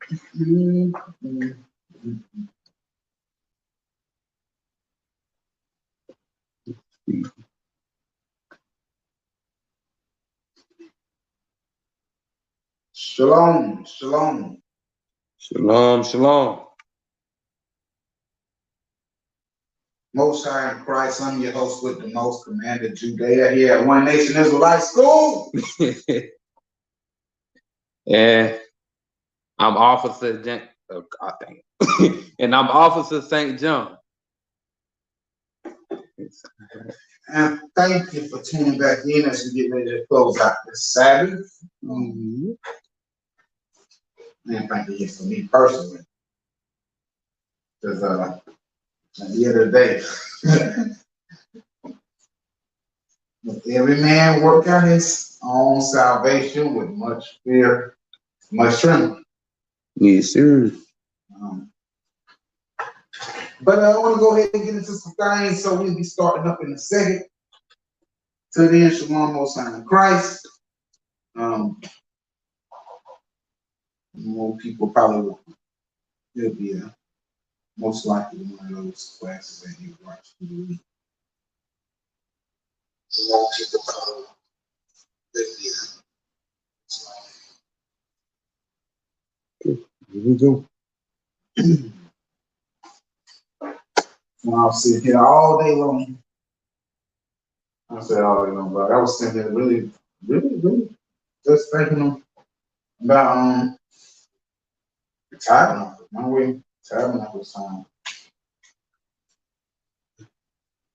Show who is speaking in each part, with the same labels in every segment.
Speaker 1: Shalom, shalom.
Speaker 2: Shalom, shalom.
Speaker 1: Most High in Christ, I'm your host with the most, Commander Judea here at O.N.I.S School.
Speaker 2: And I'm Officer and I'm Officer St. John.
Speaker 1: And thank you for tuning back in as we get ready to close out this Sabbath. And thank you for me personally. Because at the end of the day, every man work out his own salvation with much fear, much trembling.
Speaker 2: Yes, sir.
Speaker 1: But I want to go ahead and get into some things, so we'll be starting up in a second. Till then, shalom, most high in Christ. More people probably will. It'll be most likely one of those classes that you watch through the week. More people probably will be.
Speaker 2: Here we go.
Speaker 1: I'll sit here all day long. I said all day long, but I was sitting there really just thinking about the tabernacle. My way tabernacle time.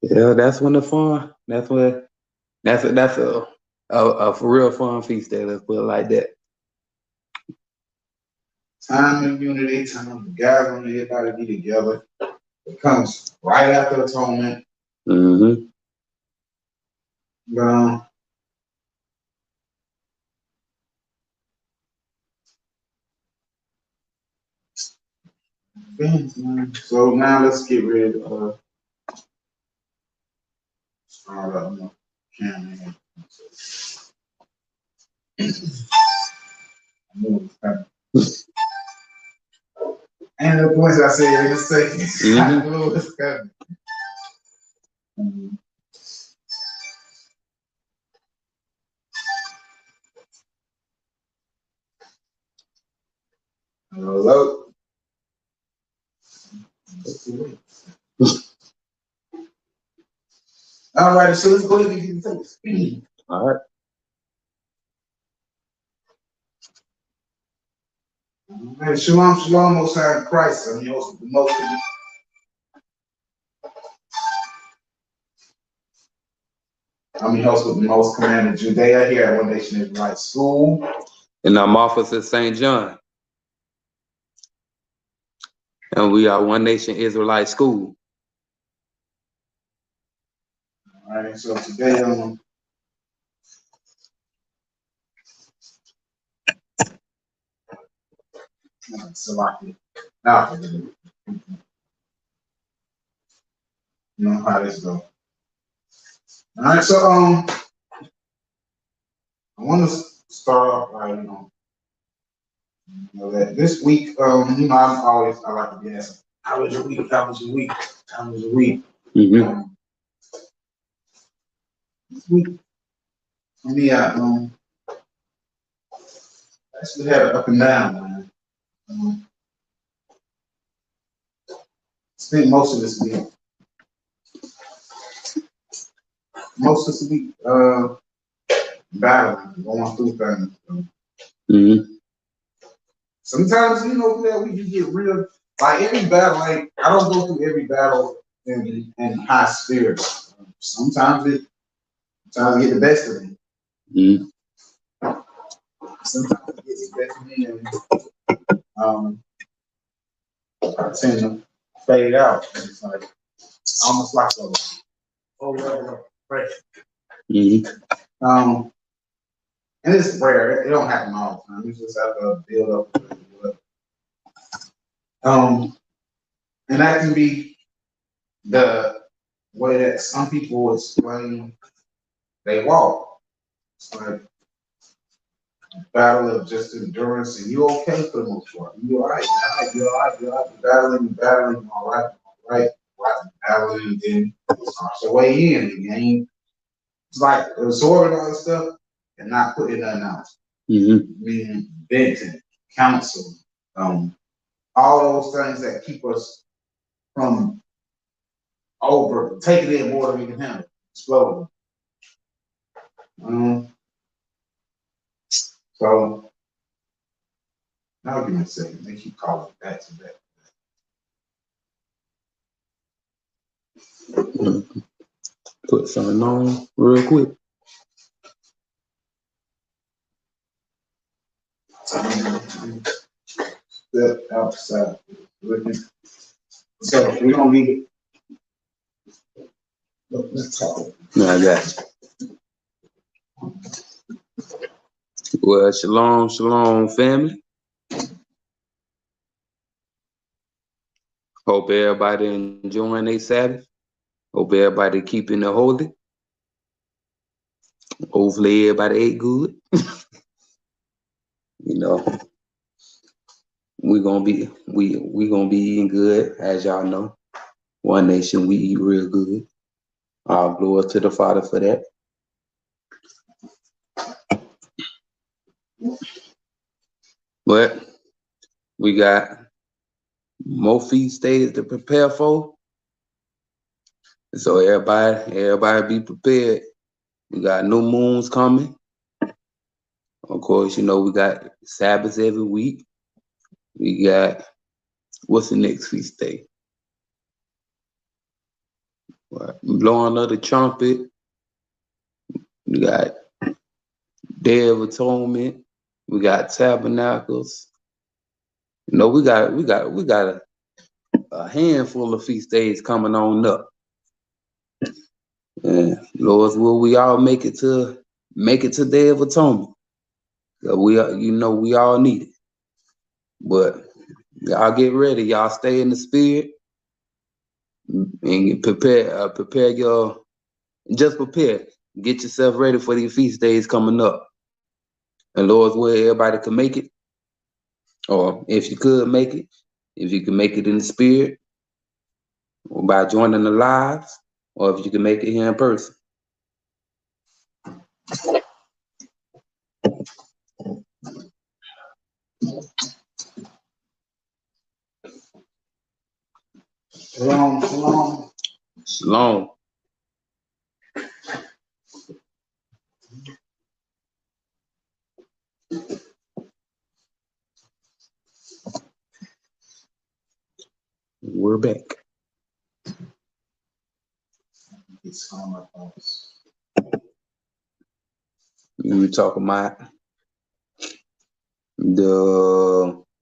Speaker 2: Yeah, that's when the fun. That's a for real fun feast day. Let's put it like that.
Speaker 1: Time of unity, time of gathering, everybody be together. It comes right after atonement.
Speaker 2: Mm-hmm.
Speaker 1: So now let's get ready to start up the camera here. And the points I said in a second. I knew it was coming. Hello. All right, so let's go ahead and get into this.
Speaker 2: All right.
Speaker 1: All right, shalom, shalom, most high in Christ. I'm your host with the most. I'm your host with the most, Commander Judea here at O.N.I S School.
Speaker 2: And I'm Officer St. John. And we are O.N.I School.
Speaker 1: All right, so today Salaki. Now, you know how this goes. All right, so I want to start off by that this week, I like to be asked, how was your week? How was your week? How was your week?
Speaker 2: Mm-hmm.
Speaker 1: This week, for me, I actually had an up and down, man. Spent most of this week battling, going through things.
Speaker 2: Mm-hmm.
Speaker 1: Sometimes, that we can get real, like every battle, like I don't go through every battle in high spirits. Sometimes it get the best of me.
Speaker 2: Mm-hmm.
Speaker 1: Sometimes it gets the best of me, and I tend to fade out. It's like almost like a pressure.
Speaker 2: Mm-hmm.
Speaker 1: And it's rare. It don't happen all the time. You just have to build up. And that can be the way that some people explain they walk. It's like battle of just endurance, and you okay for the most part. You all right, you're all right, you're all right, battling, all right, battling, and then it starts your way in. The game, it's like absorbing all this stuff and not putting nothing out. Meaning venting, counsel, all those things that keep us from taking in more than we can handle, exploding. So now give me a second. They keep calling back to back.
Speaker 2: Put something on real quick.
Speaker 1: Step outside. So we don't need it. Let's talk.
Speaker 2: No, I got you. Well, shalom, shalom, family. Hope everybody enjoying their Sabbath. Hope everybody keeping it holy. Hopefully everybody ate good. You know, we gonna be eating good, as y'all know. One Nation, we eat real good. All glory to the Father for that. But we got more feast days to prepare for. So everybody be prepared. We got new moons coming. Of course, you know, we got Sabbaths every week. We got, what's the next feast day? Blowing of the trumpet. We got Day of Atonement. We got Tabernacles. You know, we got a handful of feast days coming on up. And Lord's will, we all make it to Day of Atonement. We all need it. But y'all get ready. Y'all stay in the spirit and prepare Get yourself ready for these feast days coming up. And Lord's will, everybody can make it. Or if you could make it, if you can make it in the spirit, or by joining the lives, or if you can make it here in person.
Speaker 1: Shalom, shalom.
Speaker 2: Shalom. We're back.
Speaker 1: It's on my thoughts.
Speaker 2: We were talking about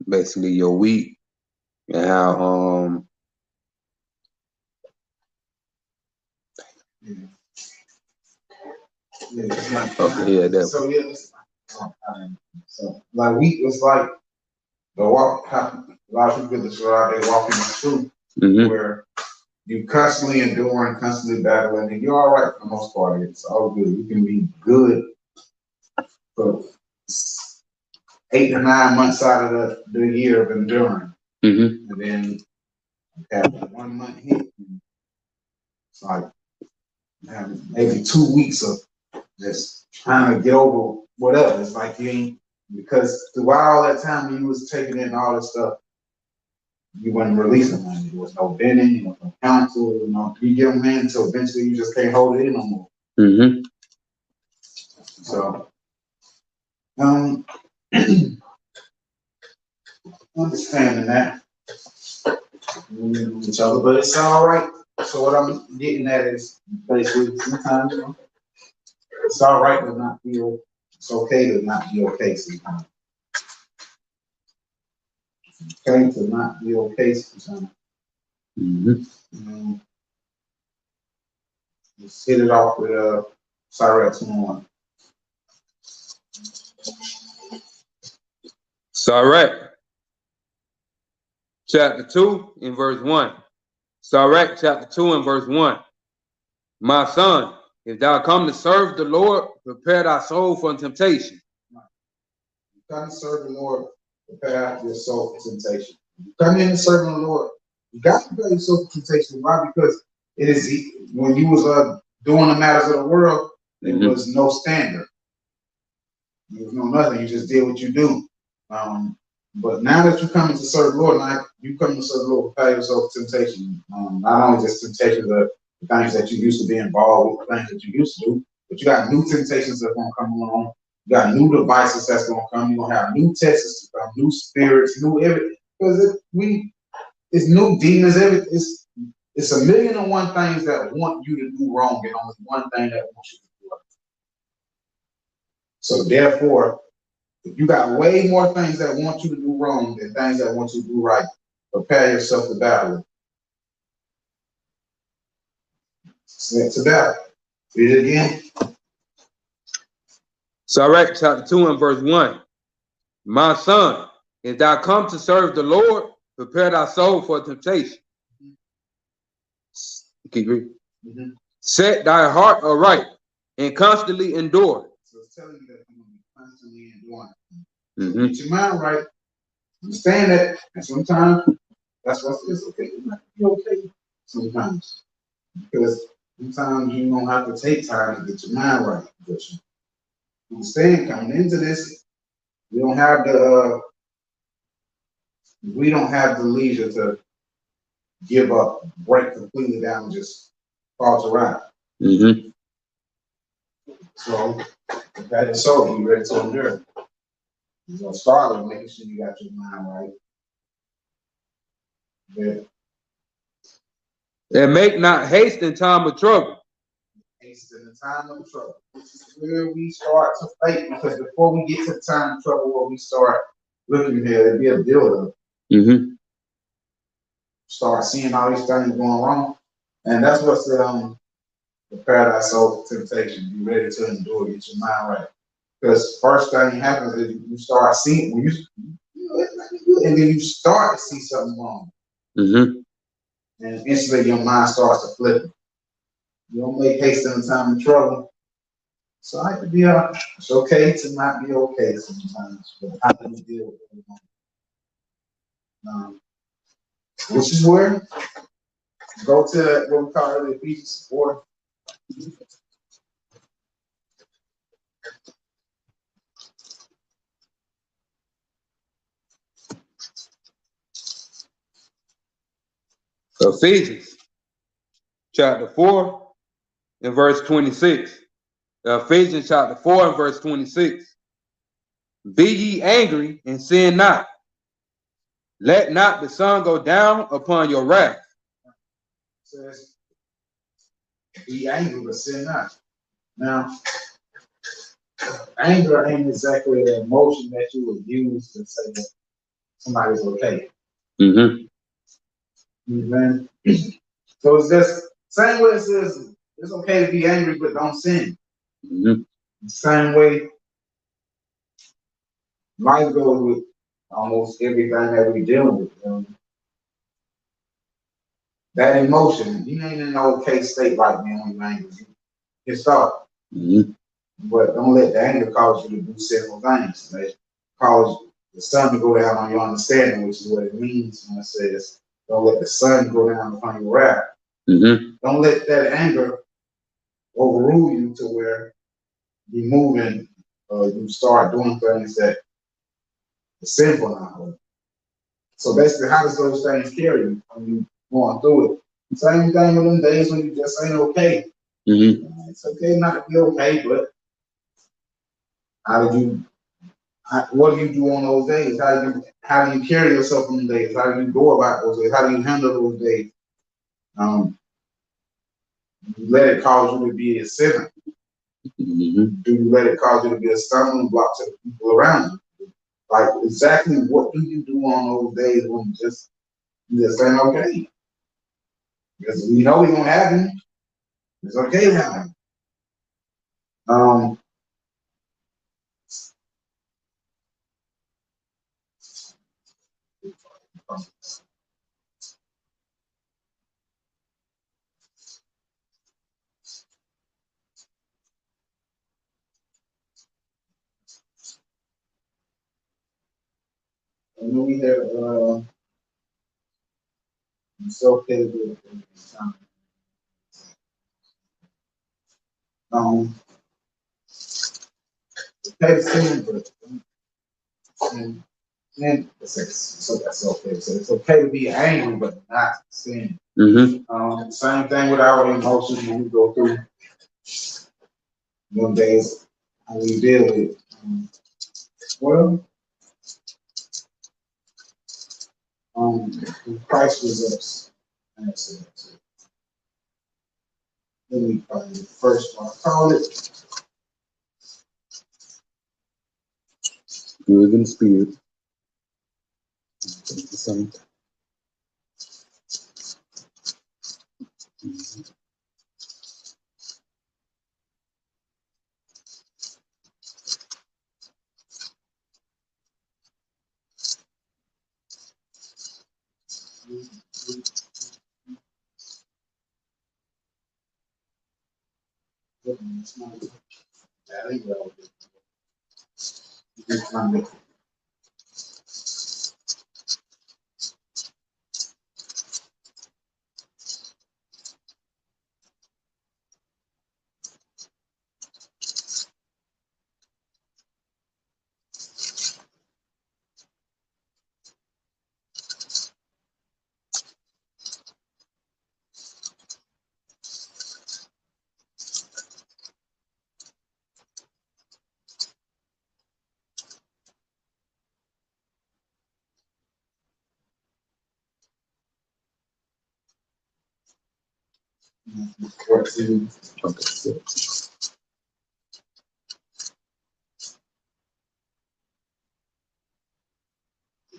Speaker 2: basically your week and how
Speaker 1: So like week was like the walk. A lot of people describe they walking the truth, where you constantly enduring, constantly battling, and you're all right for the most part. It's all good. You can be good for 8 to 9 months out of the year of enduring, and then after 1 month hit, it's like maybe 2 weeks of just trying to get over whatever. It's like you ain't, because throughout all that time you was taking in all this stuff, you wasn't releasing money. There was no venting, there was no counsel, you get them in until eventually you just can't hold it in no more. So, understanding that each other, but it's all right. So what I'm getting at is basically sometimes it's all right to not feel. It's okay to not be okay sometimes. Okay to not be okay sometimes. Let's hit it off with Sirach 1.
Speaker 2: Sirach, chapter 2 and verse 1. Sirach, chapter 2 and verse 1. My son, if thou come to serve the Lord, prepare thy soul for temptation.
Speaker 1: come to serve the Lord, prepare your soul for temptation. You come in to serve the Lord, you got to prepare yourself for temptation. Why? Because it is when you was doing the matters of the world, there was no standard. There was no nothing. You just did what you do. But now that you come to serve the Lord, now you come to serve the Lord, prepare yourself for temptation. Not only just temptations of the things that you used to be involved with, the things that you used to do, but you got new temptations that's going to come along. You got new devices that's going to come. You're going to have new tests to come, new spirits, new everything. Because it's new demons. It's a million and one things that want you to do wrong, and only one thing that wants you to do right. So therefore, if you got way more things that want you to do wrong than things that want you to do right, prepare yourself to battle. It's a battle. Read it again.
Speaker 2: Sirach chapter 2 and verse 1. My son, if thou come to serve the Lord, prepare thy soul for temptation. Keep reading. Set thy heart aright and constantly endure.
Speaker 1: So it's telling you that you're going to be constantly enduring. Get your mind right. Understand that. And sometimes that's what it's okay. You might be okay sometimes. Because sometimes you're going to have to take time to get your mind right. But you understand, coming into this, we don't have the leisure to give up, break completely down, and just falter around. So that is so you ready to endure. You're gonna start with making sure you got your mind right.
Speaker 2: And make not haste in time of trouble.
Speaker 1: Haste in the time of trouble. This is where we start to fight, because before we get to the time of trouble, where we start looking here, there'll be a build-up. Start seeing all these things going wrong, and that's what's the paradise soul temptation. Be ready to endure. Get your mind right, because first thing happens is you start seeing when and then you start to see something wrong, and instantly your mind starts to flip. You don't make haste in the time of trouble. So I could be it's okay to not be okay sometimes, but how do we deal with it? Which is where go to what we call earlier Ephesians 4.
Speaker 2: Ephesians chapter 4 and verse 26. Ephesians chapter 4 and verse 26. Be ye angry and sin not. Let not the sun go down upon your wrath.
Speaker 1: It says, be angry, but sin not. Now, anger ain't exactly the emotion that you would use to say that somebody's okay. Amen. So it's just same way it says it's okay to be angry, but don't sin. Same way life goes with almost everything that we deal with. That emotion, you ain't in no okay state right now when you're angry. You start. But don't let the anger cause you to do sinful things. Let cause the sun to go down on your understanding, which is what it means when it says, don't let the sun go down upon your wrath. Don't let that anger overrule you to where you're moving, you start doing things that are sinful now. So basically, how does those things carry you when you going through it? Same thing with them days when you just ain't okay. It's okay not to be okay, but what do you do on those days? How do you carry yourself on those days? How do you go about those days? How do you handle those days? Let it cause you to be a sinner. Do you let it cause you to be a stumbling block to the people around you? Like exactly what do you do on those days when you just ain't okay? Because we know we're gonna have them. It's okay to have them. And then we had it's okay with okay to sin, but sin that's okay. So it's okay to be angry, but not sin. Same thing with our emotions when we go through them days when we deal with. Well, Christ was us. That's it. Let me find the first one. I call it.
Speaker 2: Good in spirit. Same.
Speaker 1: That ain't relevant. You can find it. Okay.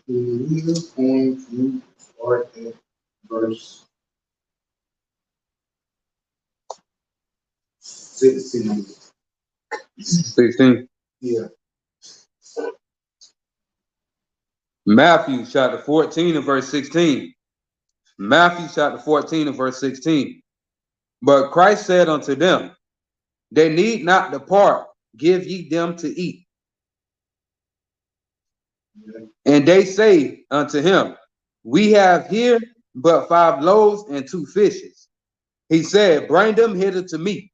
Speaker 1: We are going to start at verse 16.
Speaker 2: 16.
Speaker 1: Yeah.
Speaker 2: Matthew chapter 14 and verse 16. Matthew chapter 14 and verse 16. But Christ said unto them, they need not depart, give ye them to eat. And they say unto him, we have here but 5 loaves and 2 fishes. He said, bring them hither to me.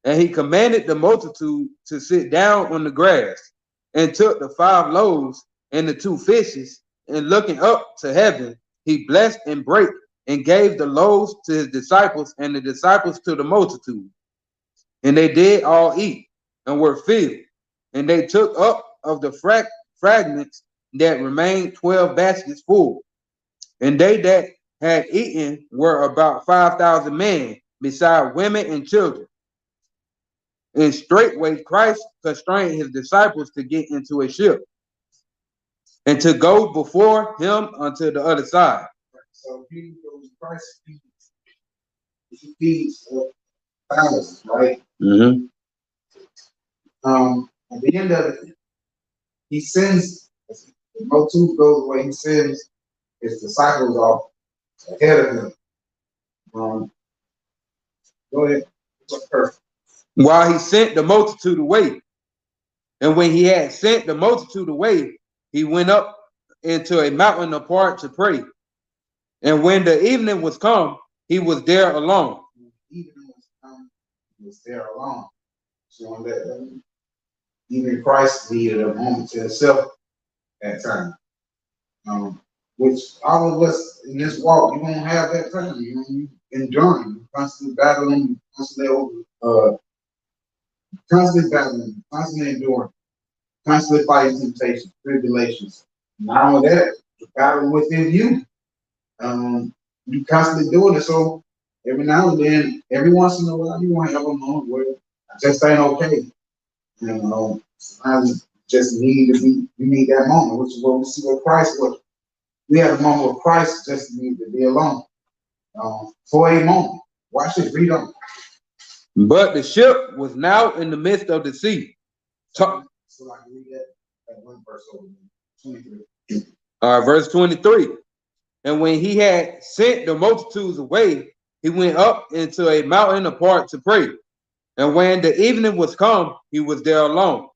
Speaker 2: And he commanded the multitude to sit down on the grass, and took the 5 loaves and the 2 fishes, and looking up to heaven, he blessed and brake, and gave the loaves to his disciples, and the disciples to the multitude. And they did all eat, and were filled. And they took up of the fragments that remained 12 baskets full. And they that had eaten were about 5,000 men, beside women and children. And straightway Christ constrained his disciples to get into a ship, and to go before him unto the other side.
Speaker 1: So Christ feeds thousands, right? At the end of it, he sends, the multitude goes away, he sends his disciples off ahead of him. Go ahead.
Speaker 2: While he sent the multitude away. And when he had sent the multitude away, he went up into a mountain apart to pray. And when the evening was come, he was there alone.
Speaker 1: Evening was come, he was there alone. Showing that even Christ needed a moment to himself at time. Which all of us in this walk, you won't have that time. You enduring, you constantly battling, constantly battling, constantly enduring, constantly fighting temptations, tribulations. Not only that, the battle within you. You constantly doing it. So every now and then, every once in a while, you won't have a moment where I just ain't okay. Sometimes just need to be, you need that moment, which is what we see with Christ was. We had a moment with Christ just need to be alone. For a moment. Watch it, read on.
Speaker 2: But the ship was now in the midst of the sea.
Speaker 1: So I can read that one verse over 23.
Speaker 2: Verse 23. And when he had sent the multitudes away, he went up into a mountain apart to pray. And when the evening was come, he was there alone.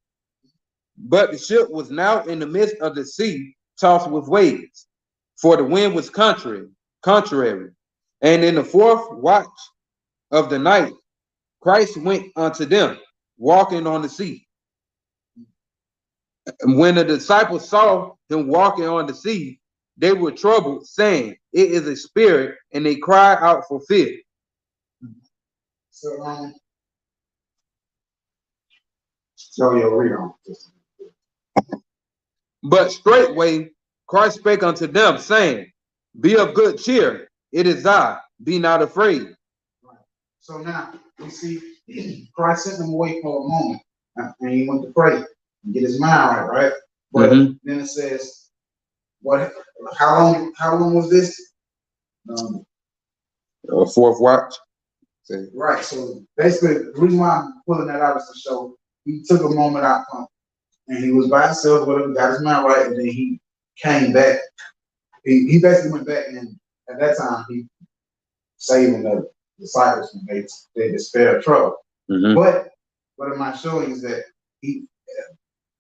Speaker 2: But the ship was now in the midst of the sea, tossed with waves, for the wind was contrary. And in the fourth watch of the night, Christ went unto them, walking on the sea. And when the disciples saw him walking on the sea, they were troubled, saying, "It is a spirit," and they cried out for fear.
Speaker 1: So, so you'll read on.
Speaker 2: But straightway Christ spake unto them, saying, "Be of good cheer, it is I, be not afraid."
Speaker 1: Right. So now we see Christ sent them away for a moment, and he went to pray and get his mind right, right? But then it says, what? How long was this?
Speaker 2: Fourth watch.
Speaker 1: Right. So basically, the reason why I'm pulling that out is to show he took a moment out and he was by himself, whatever, got his mind right, and then he came back. He basically went back, and at that time he saving the disciples from their despair of trouble. But what am I showing is that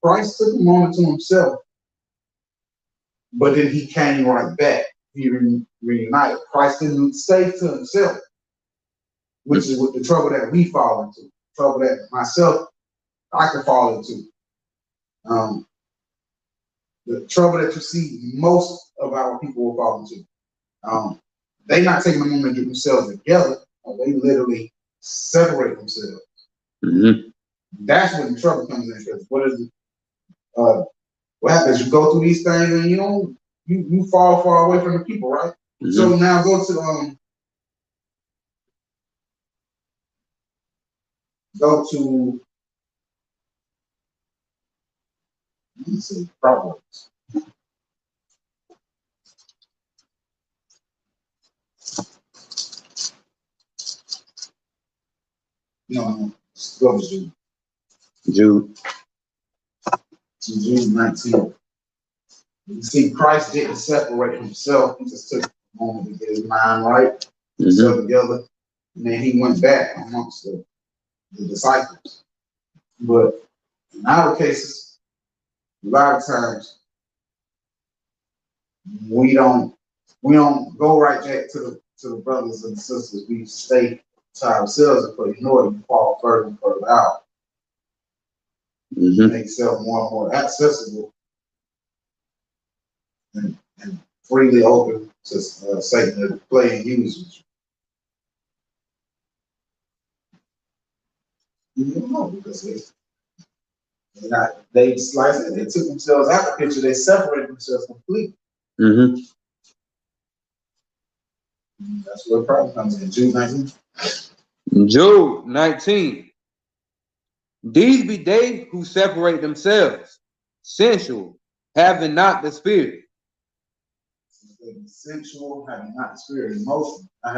Speaker 1: Christ took a moment to himself, but then he came right back. He reunited. Christ didn't stay to himself, which is what the trouble that we fall into, trouble that myself I could fall into. The trouble that you see most of our people will fall into. They not taking a moment to get themselves together. They literally separate themselves. That's when the trouble comes in. Because what happens? You go through these things, and you fall far away from the people, right? So now go to let me see, Proverbs. No, go to Jude. Jude 19. You see, Christ didn't separate himself. He just took a moment to get his mind right, himself together, and then he went back amongst the disciples. But in our cases, a lot of times we don't go right back to the brothers and sisters. We stay to ourselves and pray. You fall further and further out. Make yourself more and more accessible and freely open to Satan to play and use with you. You don't know because they sliced it. They took themselves out of the picture. They separated themselves completely. That's where the problem comes in. Jude 19.
Speaker 2: Jude 19. These be they who separate themselves, sensual, having not the spirit.
Speaker 1: Sensual, having not the spirit. Emotional, not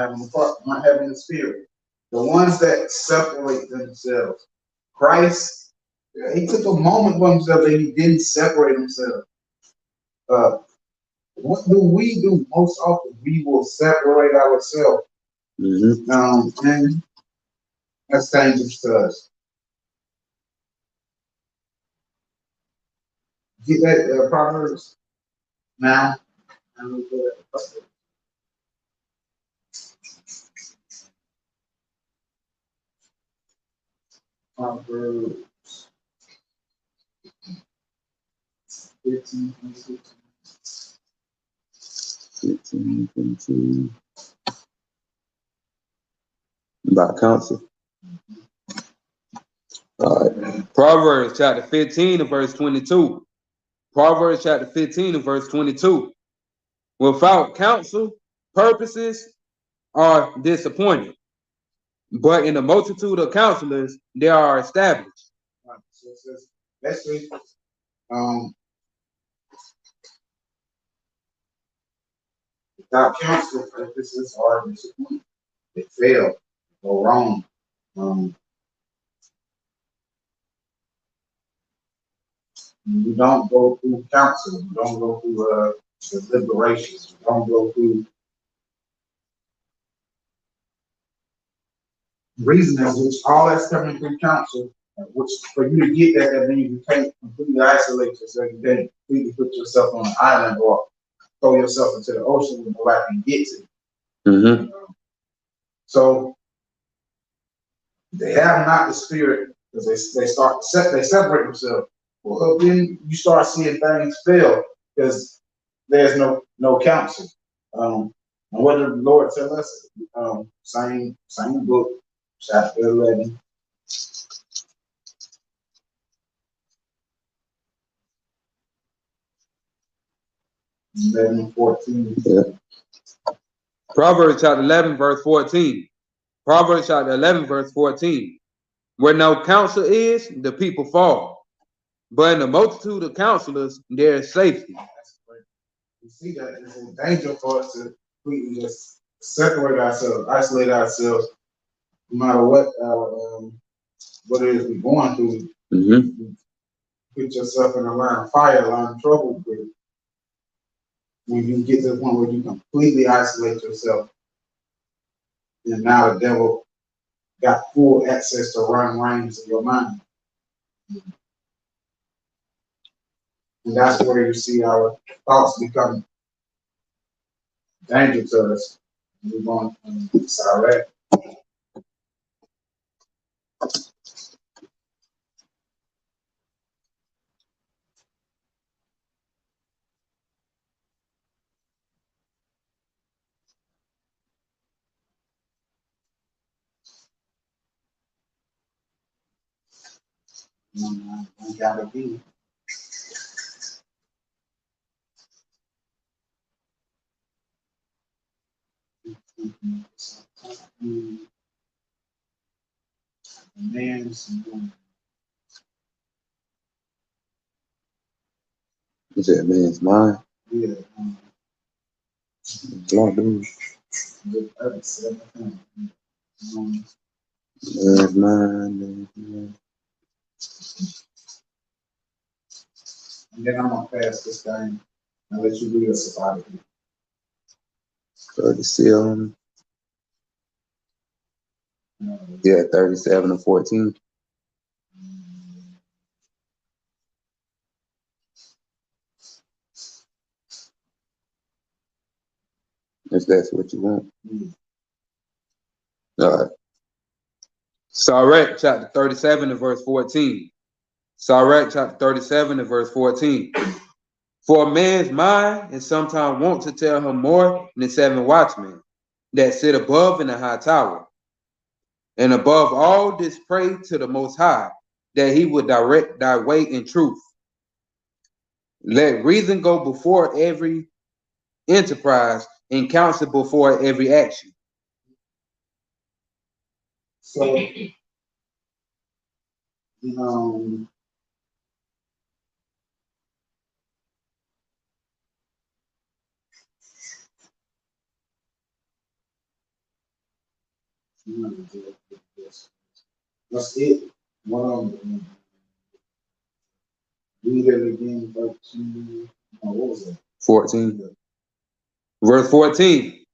Speaker 1: having the spirit. The ones that separate themselves. Christ, he took a moment for himself that he didn't separate himself. What do we do most often? We will separate ourselves. And that's dangerous to us. Get that Proverbs now. Proverbs 15,
Speaker 2: 22. By counsel. All right. Proverbs chapter 15 and verse 22. Proverbs chapter 15 and verse 22. Without counsel, purposes are disappointed, but in the multitude of counselors, they are established.
Speaker 1: Right. So it says, basically, without counsel, purposes are disappointed. They fail, go wrong. You don't go through counsel. You don't go through deliberations. You don't go through reasoning, which all that's coming from counsel Which for you to get that, that means you can't completely isolate yourself. You can't completely put yourself on an island or throw yourself into the ocean where nobody can get to.
Speaker 2: Mm-hmm.
Speaker 1: So they have not the spirit because they separate themselves. Well, then you start seeing things fail because there's no counsel. And what did the Lord tell us? Same book, chapter 11. 11:14.
Speaker 2: Yeah. Proverbs chapter 11, verse 14. Proverbs chapter 11, verse 14. Where no counsel is, the people fall. But in the multitude of counselors, there is safety.
Speaker 1: You see that it's a danger for us to completely just separate ourselves, isolate ourselves, no matter what it is we're going through.
Speaker 2: Mm-hmm.
Speaker 1: Put yourself in a line of fire, a line of trouble with when you get to the point where you completely isolate yourself, and now the devil got full access to run reins in your mind. And that's where you see our thoughts become dangerous to us. We're going to Sarah. We gotta be. Man's
Speaker 2: Is that man's mind?
Speaker 1: yeah.
Speaker 2: Man's mind.
Speaker 1: And then I'm gonna pass this thing and let you read us about it.
Speaker 2: 37. Yeah, 37 and 14. If that's what you want. All right. Sirach chapter 37 and verse 14. Sirach chapter 37 and verse 14. For a man's mind is sometimes wont to tell him more than 7 watchmen that sit above in a high tower. And above all this pray to the Most High, that he would direct thy way in truth. Let reason go before every enterprise and counsel before every action.
Speaker 1: So, that's it. Read it again, 13. What was it?
Speaker 2: 14. Verse 14.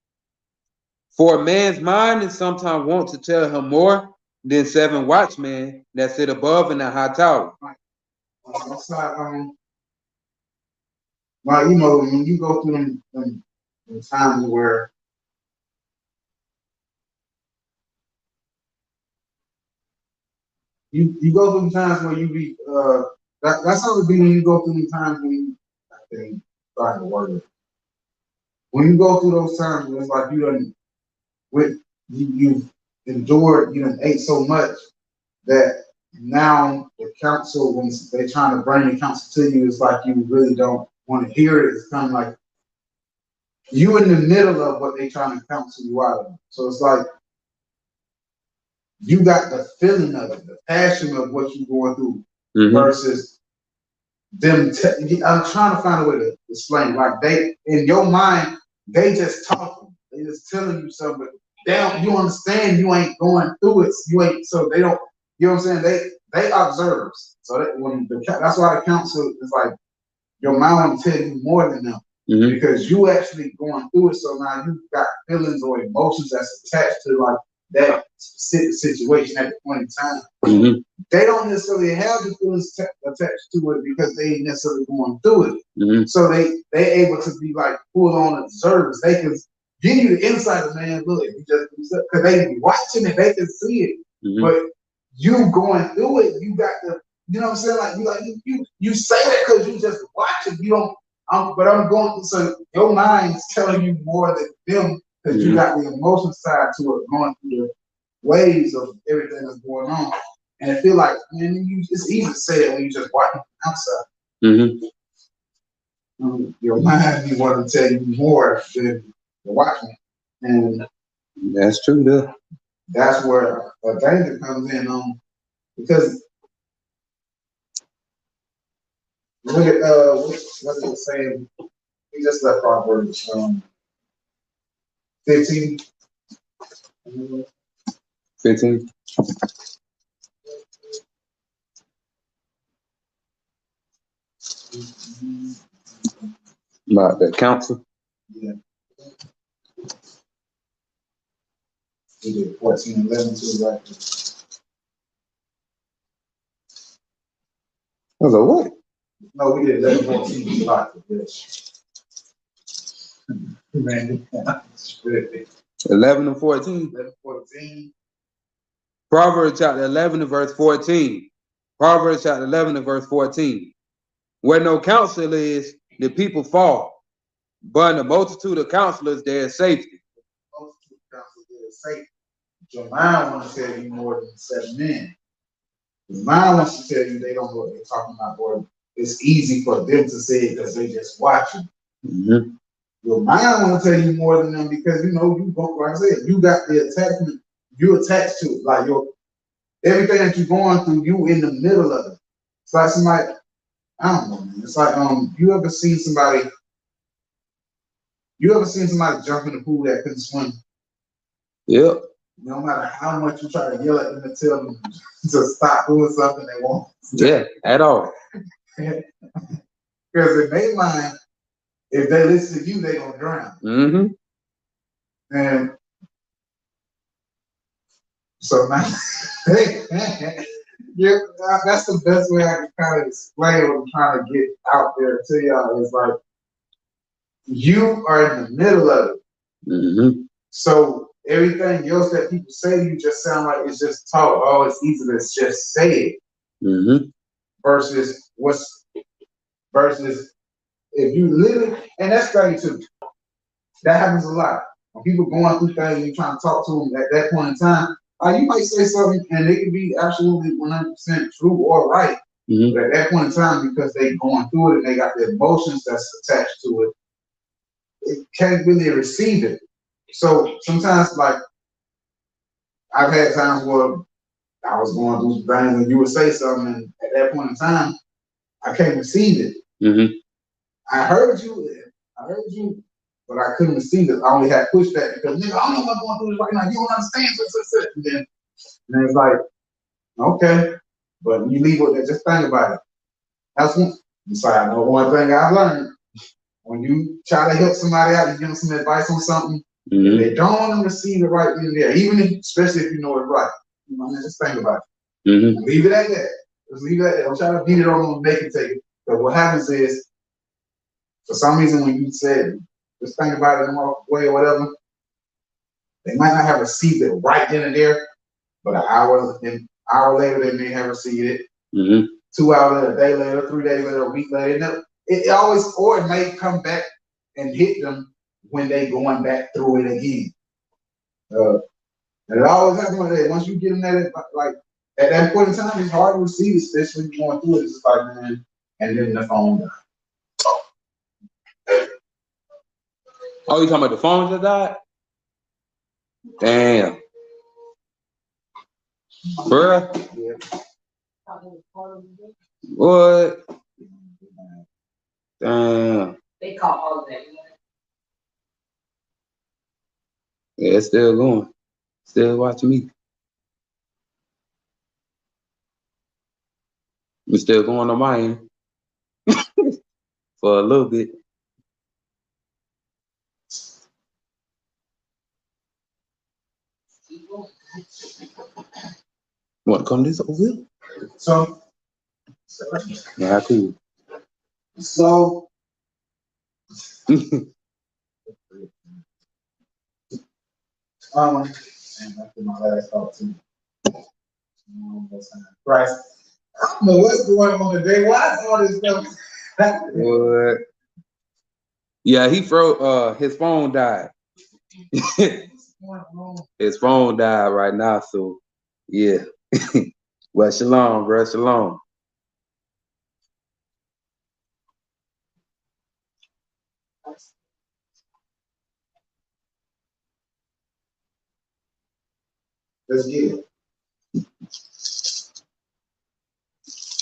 Speaker 2: For a man's mind is sometimes wont to tell him more than 7 watchmen that sit above in a high tower.
Speaker 1: That's not, when you go through them times where you go through times where you be that's how it be when you go through the times when you I think trying to word it. When you go through those times when it's like you've endured, you done ate so much that now the counsel, when they're trying to bring the counsel to you, it's like you really don't want to hear it. It's kind of like you in the middle of what they're trying to counsel you out of. So it's like you got the feeling of it, the passion of what you're going through, versus them. I'm trying to find a way to explain. Like they, in your mind, they just talking. They just telling you something. But you understand you ain't going through it. You ain't. So they don't. You know what I'm saying? They observe. So that's why the counsel is like your mind will tell you more than them. Because you actually going through it. So now you got feelings or emotions that's attached to like that specific situation at the point in time.
Speaker 2: Mm-hmm.
Speaker 1: They don't necessarily have the feelings attached to it because they ain't necessarily going through it.
Speaker 2: Mm-hmm.
Speaker 1: So they able to be like full on observers. They can give you the insight of, man, look, you just because they be watching it, they can see it.
Speaker 2: Mm-hmm.
Speaker 1: But you going through it, you got to, you know what I'm saying? You say that because you just watching. You don't. But I'm going through. So your mind's telling you more than them because you got the emotion side to it, going through the waves of everything that's going on. And I feel like, man, it's easy to say that when you just watching from outside.
Speaker 2: Mm-hmm.
Speaker 1: Your mind be wanting to tell you more than you're watching. And
Speaker 2: that's true, though.
Speaker 1: That's where a danger comes in, because look at what is it saying? We just left Proverbs 15.
Speaker 2: 15. About the council.
Speaker 1: Yeah. We did 14 and 11 too, right?
Speaker 2: I was like, what?
Speaker 1: No, we did 11, 14 right. Yes. Man,
Speaker 2: 11 and 14.
Speaker 1: 11, 14.
Speaker 2: Proverbs chapter 11 and verse 14. Proverbs chapter 11 and verse 14. Where no counsel is, the people fall. But in the multitude of counselors, there is safety.
Speaker 1: Multitude of counselors, there is safety. Your mind wants to tell you more than 7 men. Your mind wants to tell you they don't know what they're talking about, or it's easy for them to say it because they just watching.
Speaker 2: Mm-hmm.
Speaker 1: Your mind want to tell you more than them because you know you go. Like I said, you got the attachment. You attached to it. Like everything that you're going through, you in the middle of it. It's like somebody. I don't know, man. It's like you ever seen somebody? You ever seen somebody jump in the pool that couldn't swim?
Speaker 2: Yep.
Speaker 1: No matter how much you try to yell at them and tell them to stop doing something, they won't.
Speaker 2: Yeah, at all.
Speaker 1: Because in their mind, if they listen to you, they gonna drown.
Speaker 2: Mm-hmm.
Speaker 1: And so now, yeah, that's the best way I can kind of explain what I'm trying to get out there to y'all. Is like you are in the middle of it.
Speaker 2: Mm-hmm.
Speaker 1: So everything else that people say to you just sound like it's just talk. Oh, it's easy to just say it.
Speaker 2: Mm-hmm.
Speaker 1: Versus if you literally, and that's funny too. That happens a lot. When people going through things and you trying to talk to them at that point in time, you might say something and it can be absolutely 100% true or right.
Speaker 2: Mm-hmm.
Speaker 1: But at that point in time, because they going through it and they got the emotions that's attached to it, it can't really receive it. So sometimes, like, I've had times where I was going through some things and you would say something, and at that point in time, I can't receive it.
Speaker 2: Mm-hmm.
Speaker 1: I heard you, but I couldn't receive it. I only had pushback because, nigga, I don't know what's going through this right now. You don't understand. And it's like, okay, but when you leave with that, just think about it. That's one. It's like, I know one thing I've learned. When you try to help somebody out, you give them some advice on something, if they don't want to receive it right then and there, even if, especially if you know it right, you know, just think about it.
Speaker 2: Mm-hmm.
Speaker 1: Leave it at that. Just leave it at that. Don't try to beat it on them and make it take it. But what happens is, for some reason, when you said, just think about it in a way or whatever, they might not have received it right then and there, but an hour later, they may have received it.
Speaker 2: Mm-hmm.
Speaker 1: 2 hours later, a day later, 3 days later, a week later. It always, or it may come back and hit them when they going back through it again. And it always happens like that. Once you get in that, like, at that point in time, it's hard to receive, especially when you're going through it. It's just like, man, and then the phone died.
Speaker 2: Oh, you talking about the phones that died? Damn. Bruh.
Speaker 1: Yeah.
Speaker 2: What? Damn.
Speaker 3: They call all of that.
Speaker 2: Yeah, it's still going. Still watching me. It's still going on my end. For a little bit. Want to come this over here?
Speaker 1: So,
Speaker 2: Yeah, cool.
Speaker 1: so and I put my last thought too. Christ. I don't know what's going on today. Why is all this stuff happening?
Speaker 2: What? Yeah, he froze. His phone died. His phone died right now, so yeah. Well, shalom, bro. Shalom.
Speaker 1: Let's get it.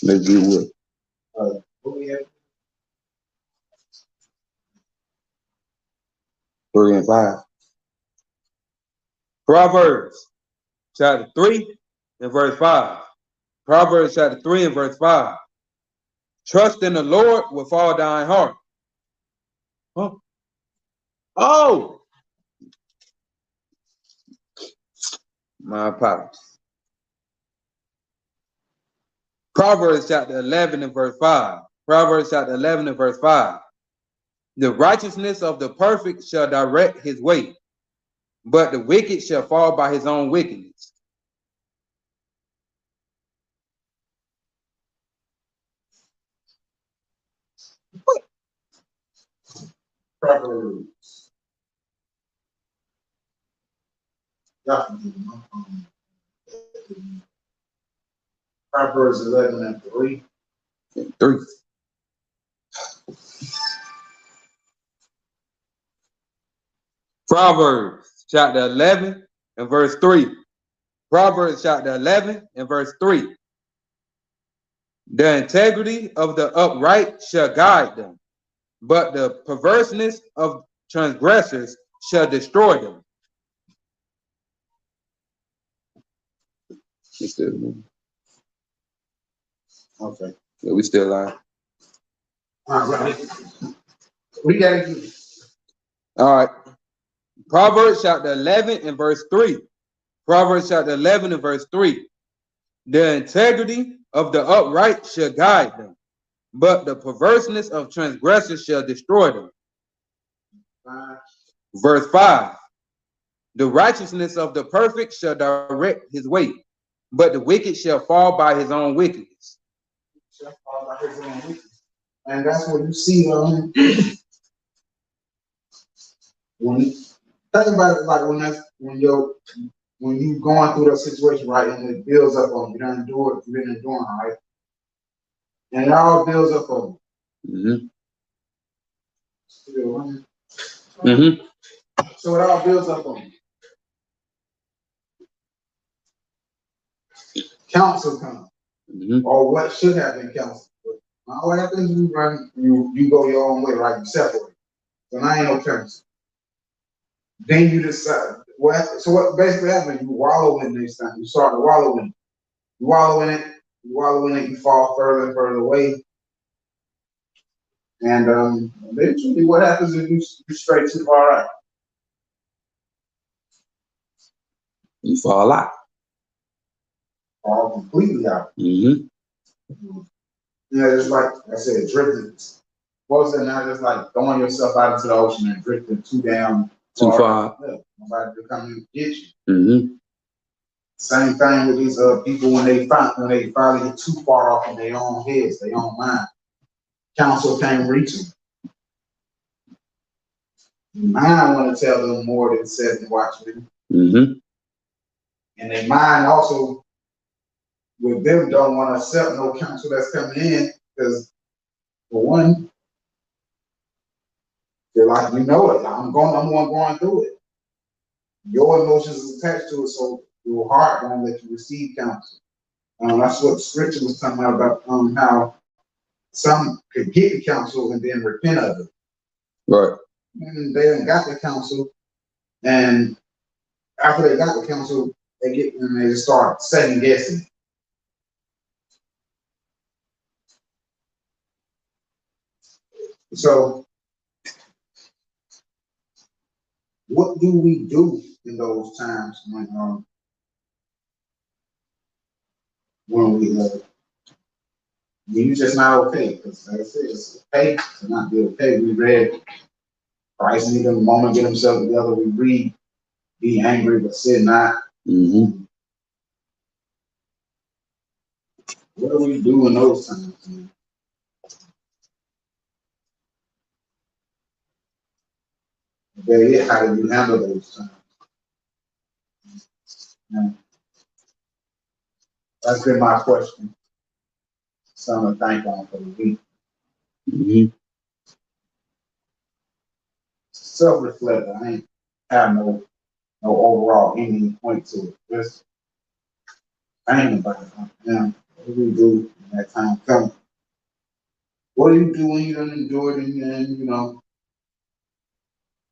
Speaker 2: Let's get with it.
Speaker 1: What we have?
Speaker 2: 3 and 5. Proverbs chapter 3 and verse 5. Proverbs chapter 3 and verse 5. Trust in the Lord with all thine heart. Huh? Oh, my apologies. Proverbs chapter 11 and verse 5. Proverbs chapter 11 and verse 5. The righteousness of the perfect shall direct his way, but the wicked shall fall by his own wickedness.
Speaker 1: Proverbs. Proverbs 11 and 3.
Speaker 2: 3. Proverbs chapter 11 and verse 3. Proverbs chapter 11 and verse 3. The integrity of the upright shall guide them, but the perverseness of transgressors shall destroy them. We still moving.
Speaker 1: Okay.
Speaker 2: Yeah, we still live.
Speaker 1: All right. We gotta get it.
Speaker 2: All right. Proverbs chapter 11 and verse 3. Proverbs chapter 11 and verse 3. The integrity of the upright shall guide them, but the perverseness of transgressors shall destroy them. Verse 5. The righteousness of the perfect shall direct his way, but the wicked shall fall by his own wickedness.
Speaker 1: And that's what you see when think about it, like when you going through that situation, right, and it builds up on you, done do it, you've been enduring, right, and it all builds up on
Speaker 2: Mm-hmm.
Speaker 1: you.
Speaker 2: Mm-hmm.
Speaker 1: So it all builds up on you. Counsel comes, or what should have been counsel. Now what happens? You go your own way, right? You separate. So now ain't no counsel. Then you decide. So what basically happens? You wallow in this thing. You start to wallow in it. You wallow in it. You wallow in it. You fall further and further away. And eventually, what happens is you stray too far out.
Speaker 2: You fall out.
Speaker 1: Fall completely out.
Speaker 2: Mm-hmm.
Speaker 1: Yeah, just like I said, drifting. Most of it now, just like throwing yourself out into the ocean and drifting too far. Yeah, nobody to come and get you.
Speaker 2: Mm-hmm.
Speaker 1: Same thing with these people when they finally get too far off in their own heads, their own mind. Counsel can't reach them. Mind want to tell them more than 7 watchmen.
Speaker 2: Mm-hmm.
Speaker 1: And their mind also, with them, don't want to accept no counsel that's coming in because, for one, they're like, you know it. I'm going through it. Your emotions is attached to it, so your heart won't let you receive counsel. That's what the scripture was talking about how some could get the counsel and then repent of it.
Speaker 2: Right.
Speaker 1: And they done got the counsel, and after they got the counsel, they just start second guessing. So, what do we do in those times when when you just not okay. Because like I said, it's okay to not be okay. We read Christ needed a moment to get himself together. We read, be angry but sin not.
Speaker 2: Mm-hmm.
Speaker 1: What do we do in those times, man? How do you handle those times? Yeah. That's been my question. Something to think on for the week.
Speaker 2: Mm-hmm.
Speaker 1: Self-reflect. I ain't have no overall ending point to it. Just thinking about it. Yeah. What do we do when that time comes? What do you do when you don't endure it and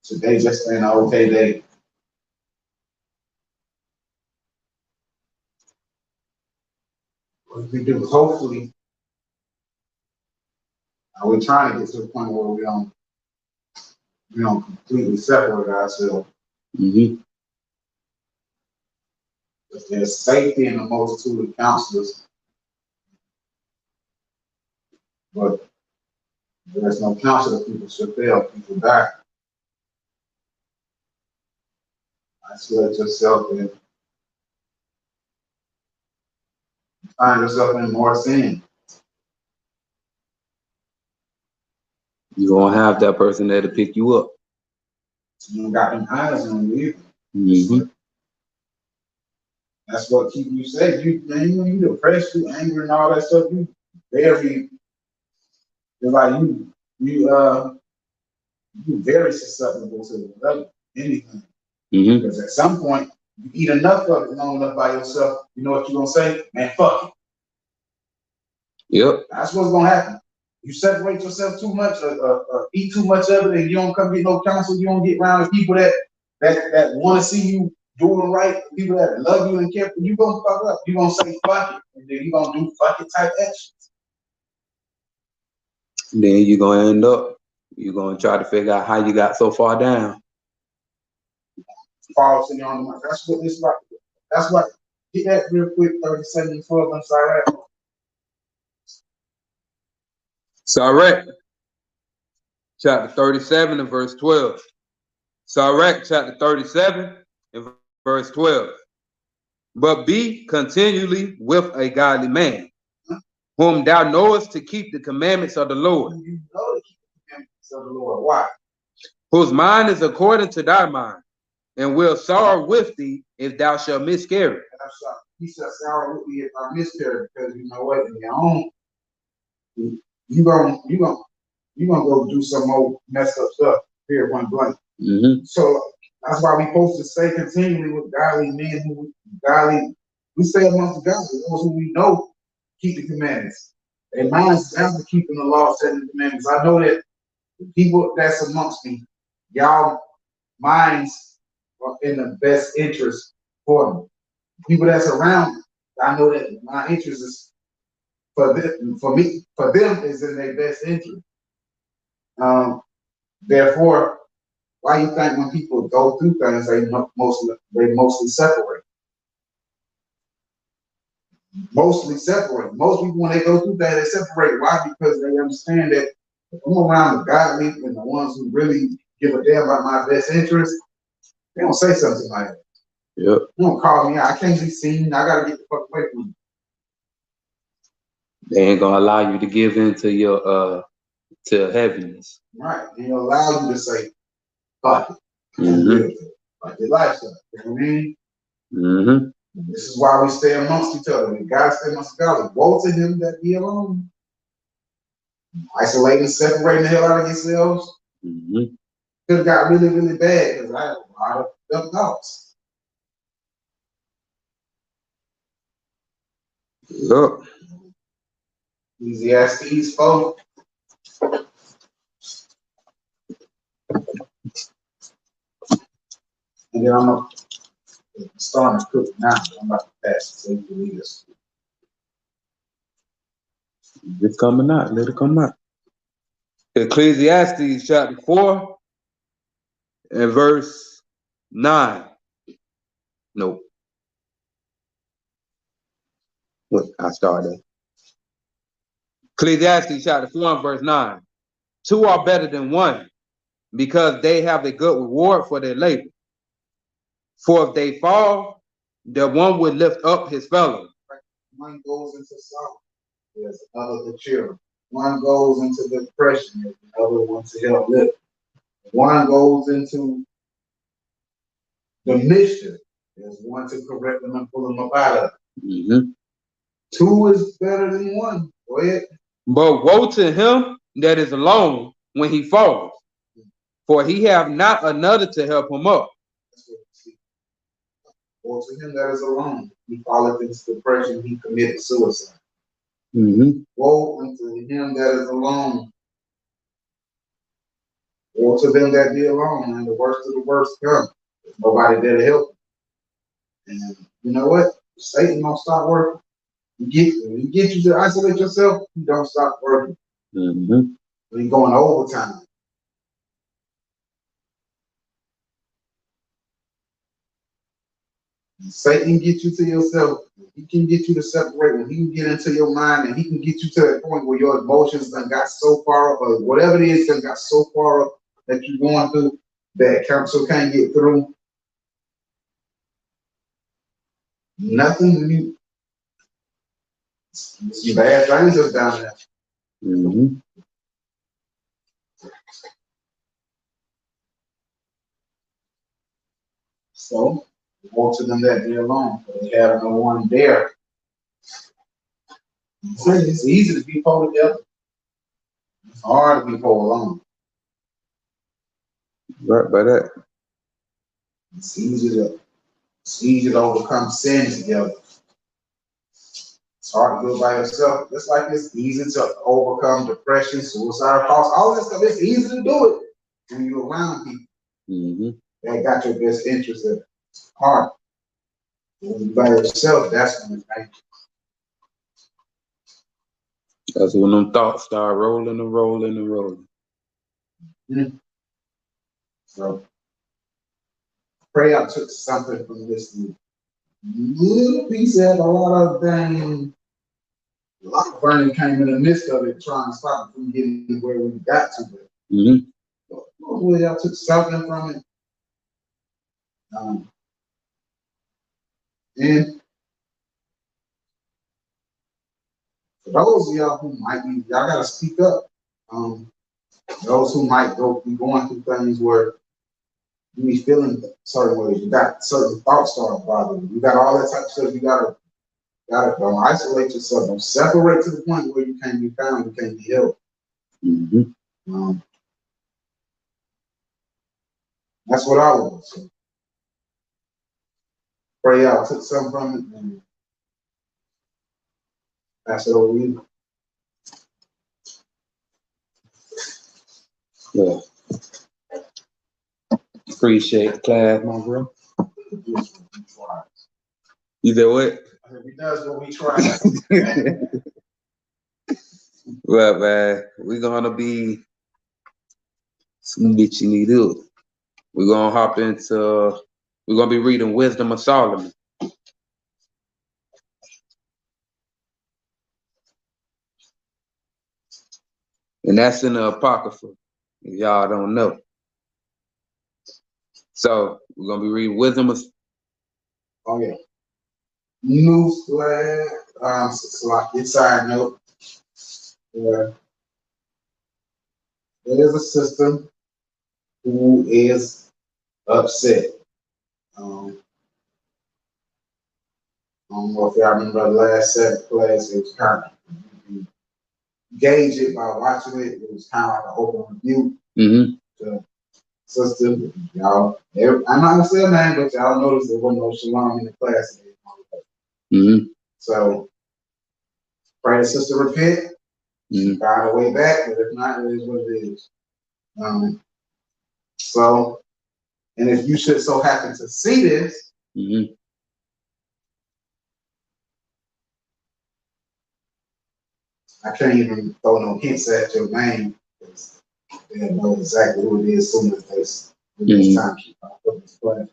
Speaker 1: today just ain't an okay day? What do we do? Hopefully, we're trying to get to the point where we don't completely separate ourselves.
Speaker 2: Mm-hmm.
Speaker 1: If there's safety in the multitude of counselors, but there's no counselor, people should fail, people die. Isolate yourself and find yourself in more sin.
Speaker 2: You're gonna have that person there to pick you up.
Speaker 1: You don't got them eyes on you either.
Speaker 2: Mm-hmm.
Speaker 1: That's what keep you safe. When you depressed, you angry and all that stuff, you're like you very susceptible to whatever, anything.
Speaker 2: Mm-hmm.
Speaker 1: Because at some point, you eat enough of it long enough by yourself, you know what you're gonna say? Man, fuck it.
Speaker 2: Yep.
Speaker 1: That's what's gonna happen. You separate yourself too much, eat too much of it, and you don't come get no counsel. You don't get around the people that want to see you doing right, people that love you and care for you. Gonna fuck up. You gonna say fuck it, and then you gonna do fuck it type actions.
Speaker 2: Then you're gonna end up. You're gonna try to figure out how you got so far down.
Speaker 1: Fall to you on the mind. That's what this like. That's what. Get that real quick. 37 and 12. I'm sorry.
Speaker 2: Sirach, chapter 37 and verse 12. Sirach, chapter 37 and verse 12. But be continually with a godly man, whom thou knowest to keep the commandments of the Lord.
Speaker 1: You know to keep the commandments of the Lord. Why?
Speaker 2: Whose mind is according to thy mind, and will sorrow with thee if thou shalt miscarry.
Speaker 1: He shall sorrow with thee if I miscarry, because you know what? In your own, you gonna go do some more messed up stuff here one blank.
Speaker 2: Mm-hmm.
Speaker 1: So that's why we supposed to stay continually with godly men we stay amongst the godly, those who we know keep the commandments. Their minds down to keeping the law, setting the commandments. I know that the people that's amongst me, y'all minds are in the best interest for me. People that's around me, I know that my interest is for them is in their best interest. Therefore, why you think when people go through things, they mostly separate? Mostly separate. Most people, when they go through things, they separate. Why? Because they understand that if I'm around the godly and the ones who really give a damn about my best interest, they don't say something like that.
Speaker 2: Yep.
Speaker 1: They don't call me out. I can't be seen. I gotta get the fuck away from you.
Speaker 2: They ain't gonna allow you to give in to your to heaviness.
Speaker 1: Right. They allow you to say, fuck it.
Speaker 2: Mm-hmm.
Speaker 1: Like your lifestyle. You know what I mean?
Speaker 2: Mm-hmm.
Speaker 1: This is why we stay amongst each other. We gotta stay amongst God. Woe to him that be alone. Isolating, separating the hell out of yourselves.
Speaker 2: Mm-hmm.
Speaker 1: It got really, really bad because I had a lot of dumb thoughts.
Speaker 2: Yep.
Speaker 1: Ecclesiastes 4. And then I'm starting to cook now. I'm about to pass it so you can lead us.
Speaker 2: It's coming out. Let it come out. Ecclesiastes chapter 4 and verse 9. No. Look, I started. Ecclesiastes chapter 4 and verse 9. Two are better than one, because they have a good reward for their labor. For if they fall, the one would lift up his fellow.
Speaker 1: One goes into sorrow, there's another to cheer. One goes into depression, there's another one to help lift. One goes into the mischief, there's one to correct them and pull them up out of it. Two is better than one. Go ahead.
Speaker 2: But woe to him that is alone when he falls, for he have not another to help him up.
Speaker 1: Woe to him that is alone. He falleth into depression, he committed suicide. Woe unto him that is alone. Woe to them that be alone, and the worst of the worst come. There's nobody there to help them. And you know what? Satan don't stop working. When you get you to isolate yourself, you don't stop working. When you're going overtime. And Satan gets you to yourself. He can get you to separate. When he can get into your mind, and he can get you to that point where your emotions done got so far up, or whatever it is done got so far up that you're going through that counsel can't get through. Nothing to you. Some bad things is down there. So, woe to them that be alone, for they have no one there. It's easy to be pulled together. It's hard to be pulled alone.
Speaker 2: Right by that.
Speaker 1: It's easy to overcome sin together. It's hard to do it by yourself. Just like it's easy to overcome depression, suicidal thoughts, all this stuff. It's easy to do it when you're around people that got your best interest in heart. When you're by yourself, that's when it's dangerous.
Speaker 2: That's when them thoughts start rolling and rolling and rolling.
Speaker 1: So, pray I took something from this little piece that a lot of burning came in the midst of it, trying to stop it from getting to where we got to. But hopefully, I took something from it. And for those of y'all who might be, y'all gotta speak up. Those who might be going through things where you be feeling certain ways, you got certain thoughts start bothering you. You got all that type of stuff. You gotta don't isolate yourself. Don't separate to the point where you can't be found, you can't be helped. That's what I would say. Pray out, took something from it, and pass it over to you.
Speaker 2: Yeah. Appreciate the class, my bro. You said what?
Speaker 1: He does what we try.
Speaker 2: Well, man, we're gonna be some bitch you need help. We're gonna be reading Wisdom of Solomon. And that's in the Apocrypha, if y'all don't know. So we're gonna be reading Wisdom of.
Speaker 1: Oh yeah. Newsflash. Side note. There is a system who is upset. I don't know if y'all remember the last set class. It was kind of gauge it by watching it. It was kind of like an open review. The system, y'all. I'm not gonna say a name, but y'all noticed there wasn't no shalom in the class. So pray the sister repent. Find a way back, but if not, it is what it is. So, and if you should so happen to see this, I can't even throw no hints at your name because they'll know exactly who it is as soon as this time keep put this class.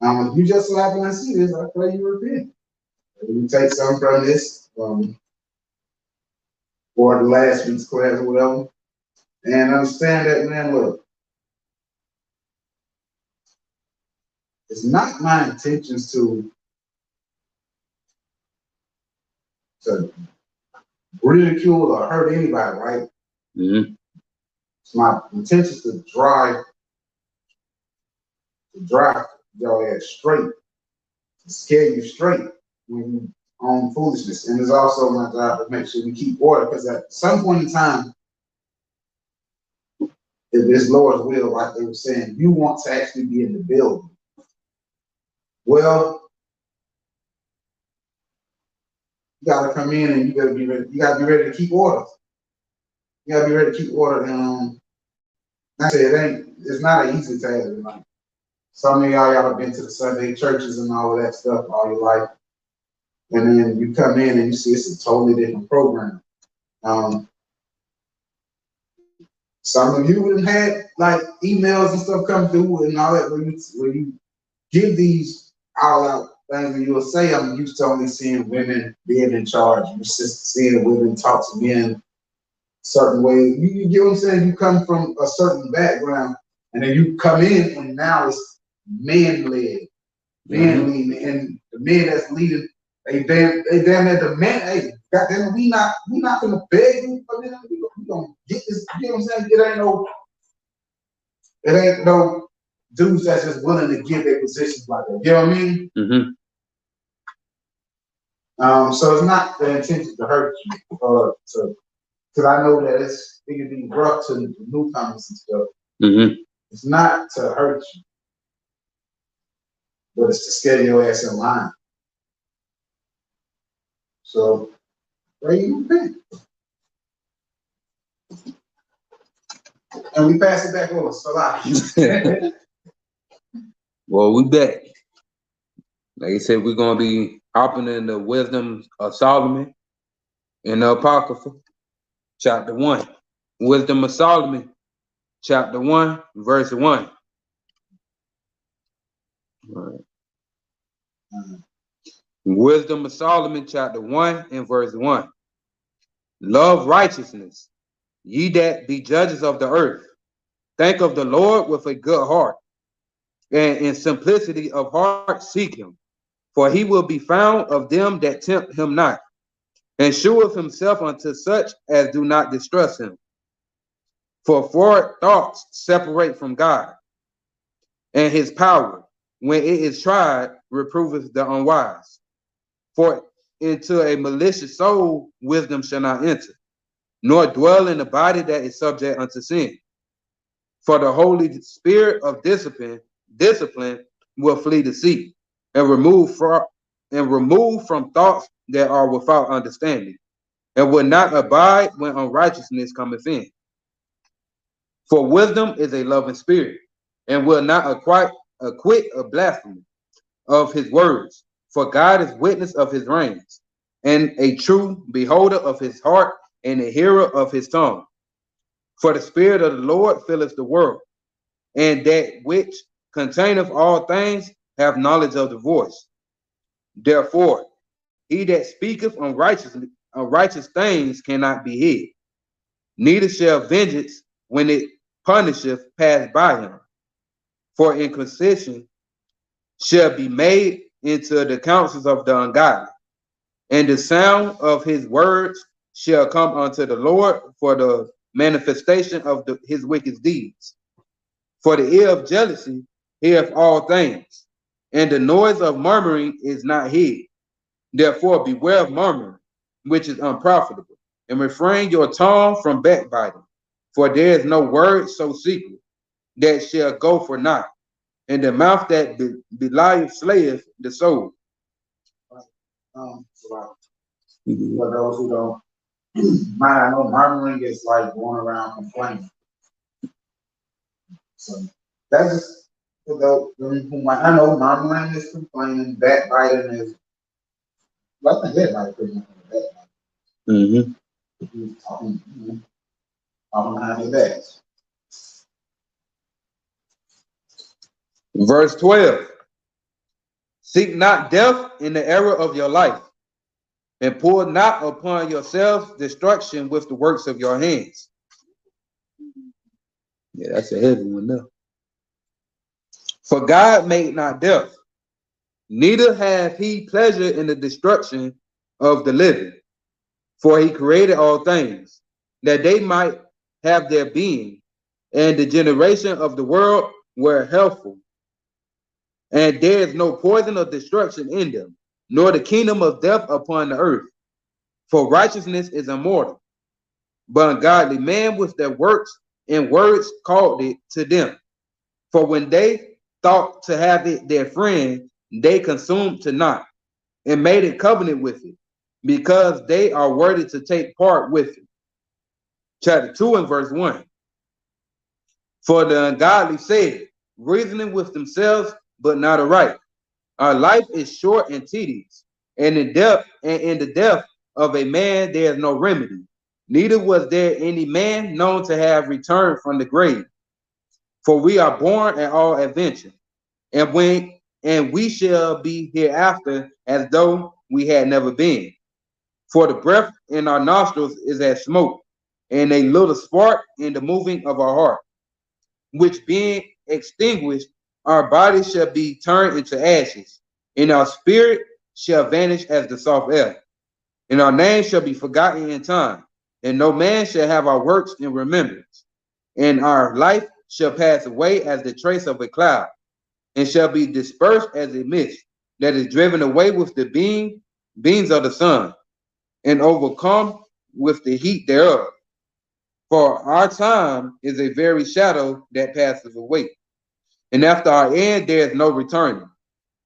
Speaker 1: If you just so happen to see this, I pray you repent. You take some from this, or the last week's class or whatever, and understand that, man, look, it's not my intentions to ridicule or hurt anybody, right?
Speaker 2: Mm-hmm.
Speaker 1: It's my intention to drive your ass straight, to scare you straight when you own foolishness. And it's also my job to make sure we keep order, because at some point in time, if it's Lord's will, like they were saying, you want to actually be in the building. Well, you gotta come in and you gotta be ready. You gotta be ready to keep order. You gotta be ready to keep order. And I say it's not an easy task. Like, some of y'all have been to the Sunday churches and all of that stuff all your life, and then you come in and you see it's a totally different program. Some of you would have had like emails and stuff come through and all that where you give these all out things and you'll say, I'm used to only seeing women being in charge. You're just seeing women talk to men certain ways. You get what I'm saying? You come from a certain background and then you come in and now it's men led, men leading, and the men that's leading, they damn at the man, hey, goddamn, we not gonna beg you for them. We gonna get this, you know what I'm saying? It ain't no dudes that's just willing to give their positions like that. You know what I mean?
Speaker 2: Mm-hmm.
Speaker 1: So it's not the intention to hurt you, because I know that it can be rough to newcomers and stuff.
Speaker 2: Mm-hmm.
Speaker 1: It's not to hurt you, but it's to scare your ass in line. So pray you repent. And we pass it back over. So
Speaker 2: Well, we back. Like I said, we're gonna be hopping in the wisdom of Solomon in the Apocrypha, chapter 1. Wisdom of Solomon, chapter 1, verse 1. All right. Wisdom of Solomon, chapter 1 and verse 1. Love righteousness, ye that be judges of the earth. Think of the Lord with a good heart, and in simplicity of heart seek him. For he will be found of them that tempt him not, and sheweth himself unto such as do not distrust him. For forward thoughts separate from God, and his power, when it is tried, reproveth the unwise. For into a malicious soul wisdom shall not enter, nor dwell in the body that is subject unto sin. For the Holy Spirit of discipline will flee deceit, and remove from thoughts that are without understanding, and will not abide when unrighteousness cometh in. For wisdom is a loving spirit, and will not acquit a blasphemy of his words. For God is witness of his reigns, and a true beholder of his heart, and a hearer of his tongue. For the Spirit of the Lord filleth the world, and that which containeth all things have knowledge of the voice. Therefore, he that speaketh unrighteous things cannot be hid, neither shall vengeance, when it punisheth, pass by him. For inquisition shall be made into the counsels of the ungodly, and the sound of his words shall come unto the Lord for the manifestation of his wicked deeds. For the ear of jealousy heareth all things, and the noise of murmuring is not hid. Therefore beware of murmuring, which is unprofitable, and refrain your tongue from backbiting. For there is no word so secret that shall go for naught, and the mouth that belieth slayeth the soul.
Speaker 1: for those who don't mind, I know murmuring is like going around complaining. So that's just for those who might. I know murmuring is complaining, backbiting is. Well, I think everybody pretty much backbiting. Talking behind their backs.
Speaker 2: Verse 12. Seek not death in the era of your life, and pour not upon yourselves destruction with the works of your hands. Yeah, that's a heavy one there. For God made not death, neither hath he pleasure in the destruction of the living. For he created all things, that they might have their being, and the generation of the world were healthful. And there is no poison of destruction in them, nor the kingdom of death upon the earth. For righteousness is immortal, but ungodly man with their works and words called it to them. For when they thought to have it their friend, they consumed to naught, and made a covenant with it, because they are worthy to take part with it. Chapter 2 and verse 1. For the ungodly said, reasoning with themselves, but not aright. Our life is short and tedious, and in the death of a man there is no remedy. Neither was there any man known to have returned from the grave. For we are born at all adventure, and we shall be hereafter as though we had never been. For the breath in our nostrils is as smoke, and a little spark in the moving of our heart, which being extinguished, our bodies shall be turned into ashes, and our spirit shall vanish as the soft air, and our name shall be forgotten in time, and no man shall have our works in remembrance, and our life shall pass away as the trace of a cloud, and shall be dispersed as a mist that is driven away with the beams of the sun, and overcome with the heat thereof. For our time is a very shadow that passeth away, and after our end there is no returning.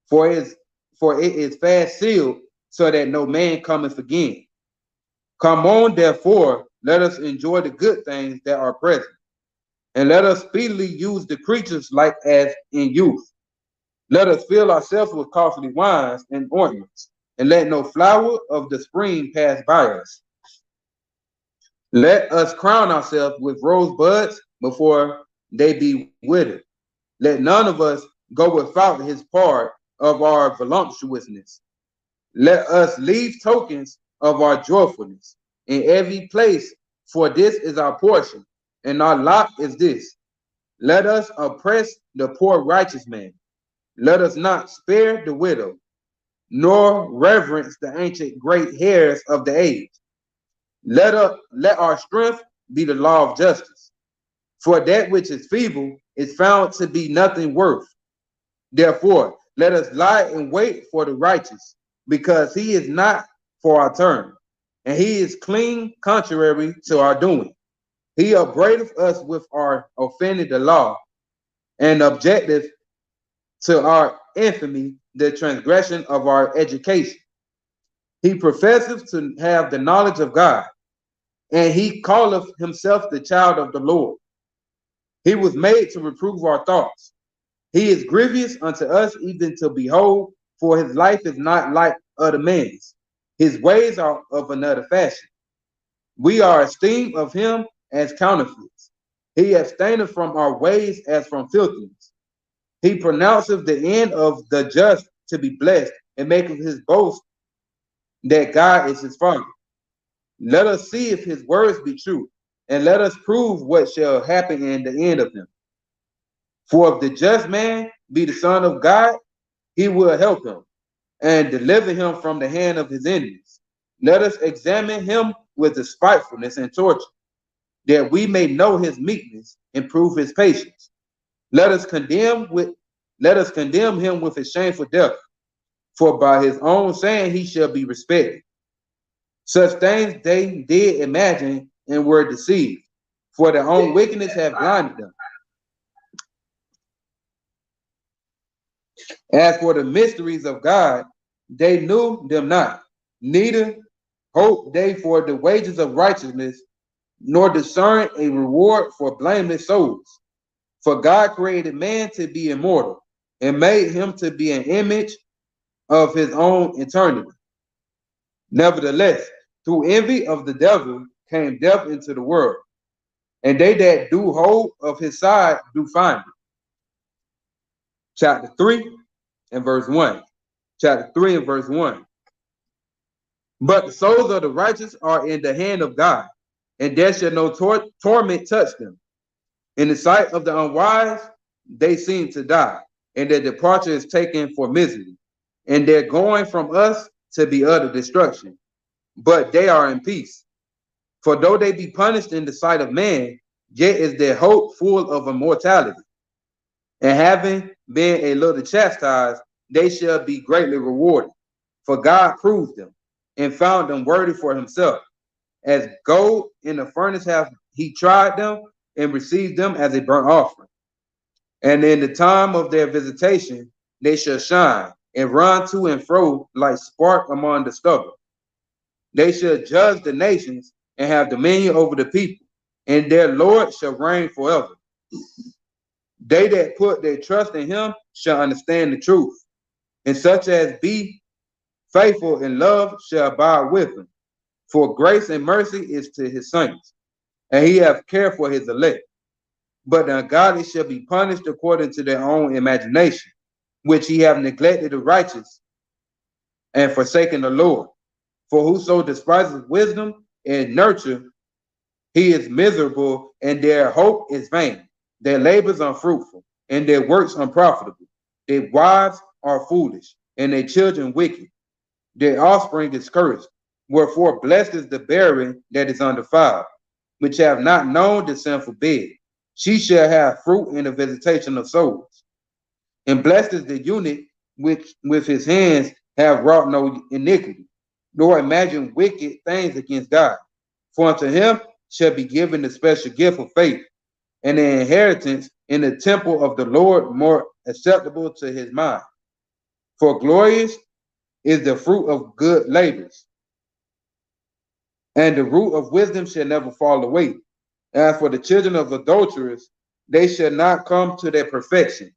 Speaker 2: For it is fast sealed, so that no man cometh again. Come on, therefore, let us enjoy the good things that are present, and let us speedily use the creatures like as in youth. Let us fill ourselves with costly wines and ointments, and let no flower of the spring pass by us. Let us crown ourselves with rosebuds before they be withered. Let none of us go without his part of our voluptuousness. Let us leave tokens of our joyfulness in every place, for this is our portion, and our lot is this. Let us oppress the poor righteous man. Let us not spare the widow, nor reverence the ancient great hairs of the age. Let our strength be the law of justice. For that which is feeble is found to be nothing worth. Therefore, let us lie in wait for the righteous, because he is not for our turn, and he is clean contrary to our doing. He upbraideth us with our offending the law, and objecteth to our infamy the transgression of our education. He professeth to have the knowledge of God, and he calleth himself the child of the Lord. He was made to reprove our thoughts. He is grievous unto us even to behold, for his life is not like other men's. His ways are of another fashion. We are esteemed of him as counterfeits. He abstaineth from our ways as from filthiness. He pronounceth the end of the just to be blessed, and maketh his boast that God is his father. Let us see if his words be true, and let us prove what shall happen in the end of him. For if the just man be the son of God, he will help him and deliver him from the hand of his enemies. Let us examine him with despitefulness and torture, that we may know his meekness and prove his patience. Let us condemn him with a shameful death, for by his own saying he shall be respected. Such things they did imagine and were deceived, for their own wickedness have blinded them. As for the mysteries of God, they knew them not, neither hoped they for the wages of righteousness, nor discerned a reward for blameless souls. For God created man to be immortal, and made him to be an image of his own eternity. Nevertheless, through envy of the devil came death into the world, and they that do hold of his side do find it. Chapter 3 and verse 1. Chapter 3 and verse 1. But the souls of the righteous are in the hand of God, and there shall no torment touch them. In the sight of the unwise, they seem to die, and their departure is taken for misery, and their going from us to be utter destruction. But they are in peace. For though they be punished in the sight of man, yet is their hope full of immortality. And having been a little chastised, they shall be greatly rewarded. For God proved them, and found them worthy for himself. As gold in the furnace hath he tried them, and received them as a burnt offering. And in the time of their visitation, they shall shine, and run to and fro like spark among the stubble. They shall judge the nations, and have dominion over the people, and their Lord shall reign forever. They that put their trust in him shall understand the truth, and such as be faithful in love shall abide with him. For grace and mercy is to his saints, and he hath care for his elect. But the ungodly shall be punished according to their own imagination, which he have neglected the righteous and forsaken the Lord. For whoso despises wisdom and nurture, he is miserable, and their hope is vain. Their labors unfruitful, and their works unprofitable. Their wives are foolish, and their children wicked. Their offspring is cursed. Wherefore blessed is the barren that is undefiled, which have not known the sinful bed. She shall have fruit in the visitation of souls. And blessed is the eunuch which with his hands have wrought no iniquity, nor imagine wicked things against God. For unto him shall be given the special gift of faith, and the inheritance in the temple of the Lord more acceptable to his mind. For glorious is the fruit of good labors, and the root of wisdom shall never fall away. As for the children of adulterers, they shall not come to their perfection,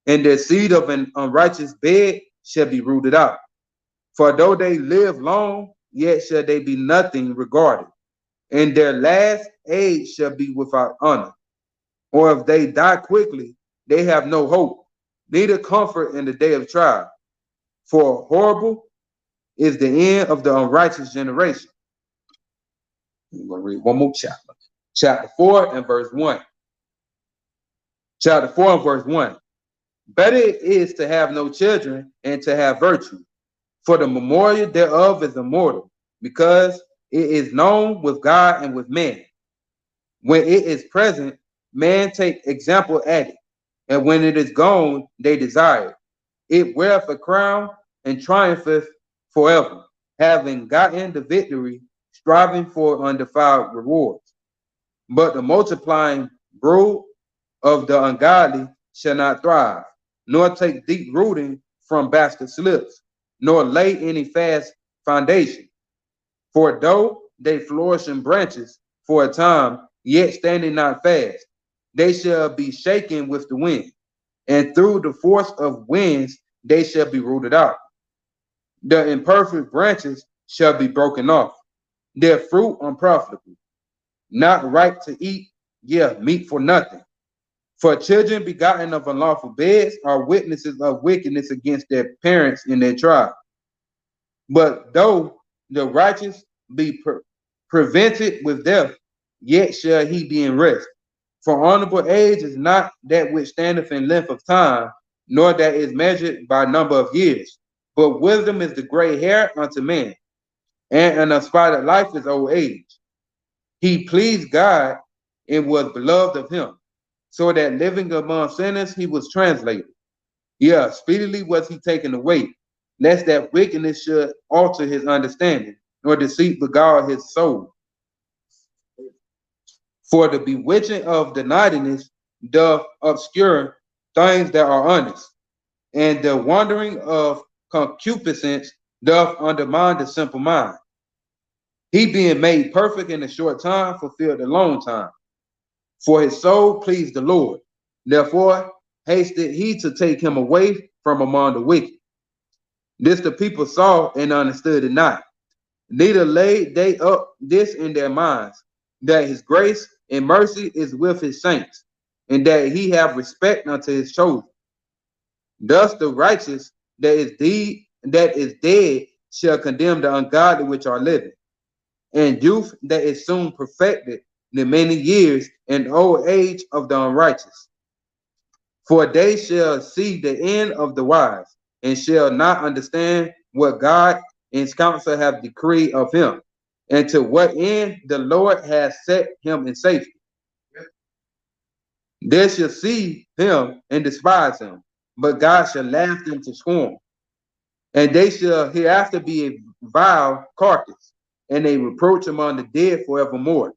Speaker 2: and their seed of an unrighteous bed shall be rooted out. For though they live long, yet shall they be nothing regarded, and their last age shall be without honor. Or if they die quickly, they have no hope, neither comfort in the day of trial. For horrible is the end of the unrighteous generation. I'm going to read one more chapter. Chapter 4 and verse 1. Chapter 4 and verse 1. Better it is to have no children and to have virtue, for the memorial thereof is immortal, because it is known with God and with man. When it is present, man take example at it, and when it is gone, they desire it. It weareth a crown and triumpheth forever, having gotten the victory, striving for undefiled rewards. But the multiplying brood of the ungodly shall not thrive, nor take deep rooting from bastard slips, nor lay any fast foundation. For though they flourish in branches for a time, yet standing not fast, they shall be shaken with the wind, and through the force of winds they shall be rooted out. The imperfect branches shall be broken off, their fruit unprofitable, not ripe to eat, meat for nothing. For children begotten of unlawful beds are witnesses of wickedness against their parents in their tribe. But though the righteous be prevented with death, yet shall he be in rest. For honorable age is not that which standeth in length of time, nor that is measured by number of years. But wisdom is the gray hair unto man, and an unspotted life is old age. He pleased God and was beloved of him, so that living among sinners he was translated. Speedily was he taken away, lest that wickedness should alter his understanding, nor deceit beguile his soul. For the bewitching of the naughtiness doth obscure things that are honest, and the wandering of concupiscence doth undermine the simple mind. He being made perfect in a short time fulfilled a long time. For his soul pleased the Lord. Therefore hasted he to take him away from among the wicked. This the people saw and understood it not. Neither laid they up this in their minds, that his grace and mercy is with his saints, and that he have respect unto his chosen. Thus the righteous that is dead shall condemn the ungodly which are living, and youth that is soon perfected in many years, and old age of the unrighteous. For they shall see the end of the wise, and shall not understand what God and his counsel have decreed of him, and to what end the Lord has set him in safety. They shall see him and despise him, but God shall laugh them to scorn. And they shall hereafter be a vile carcass, and a reproach among the dead forevermore.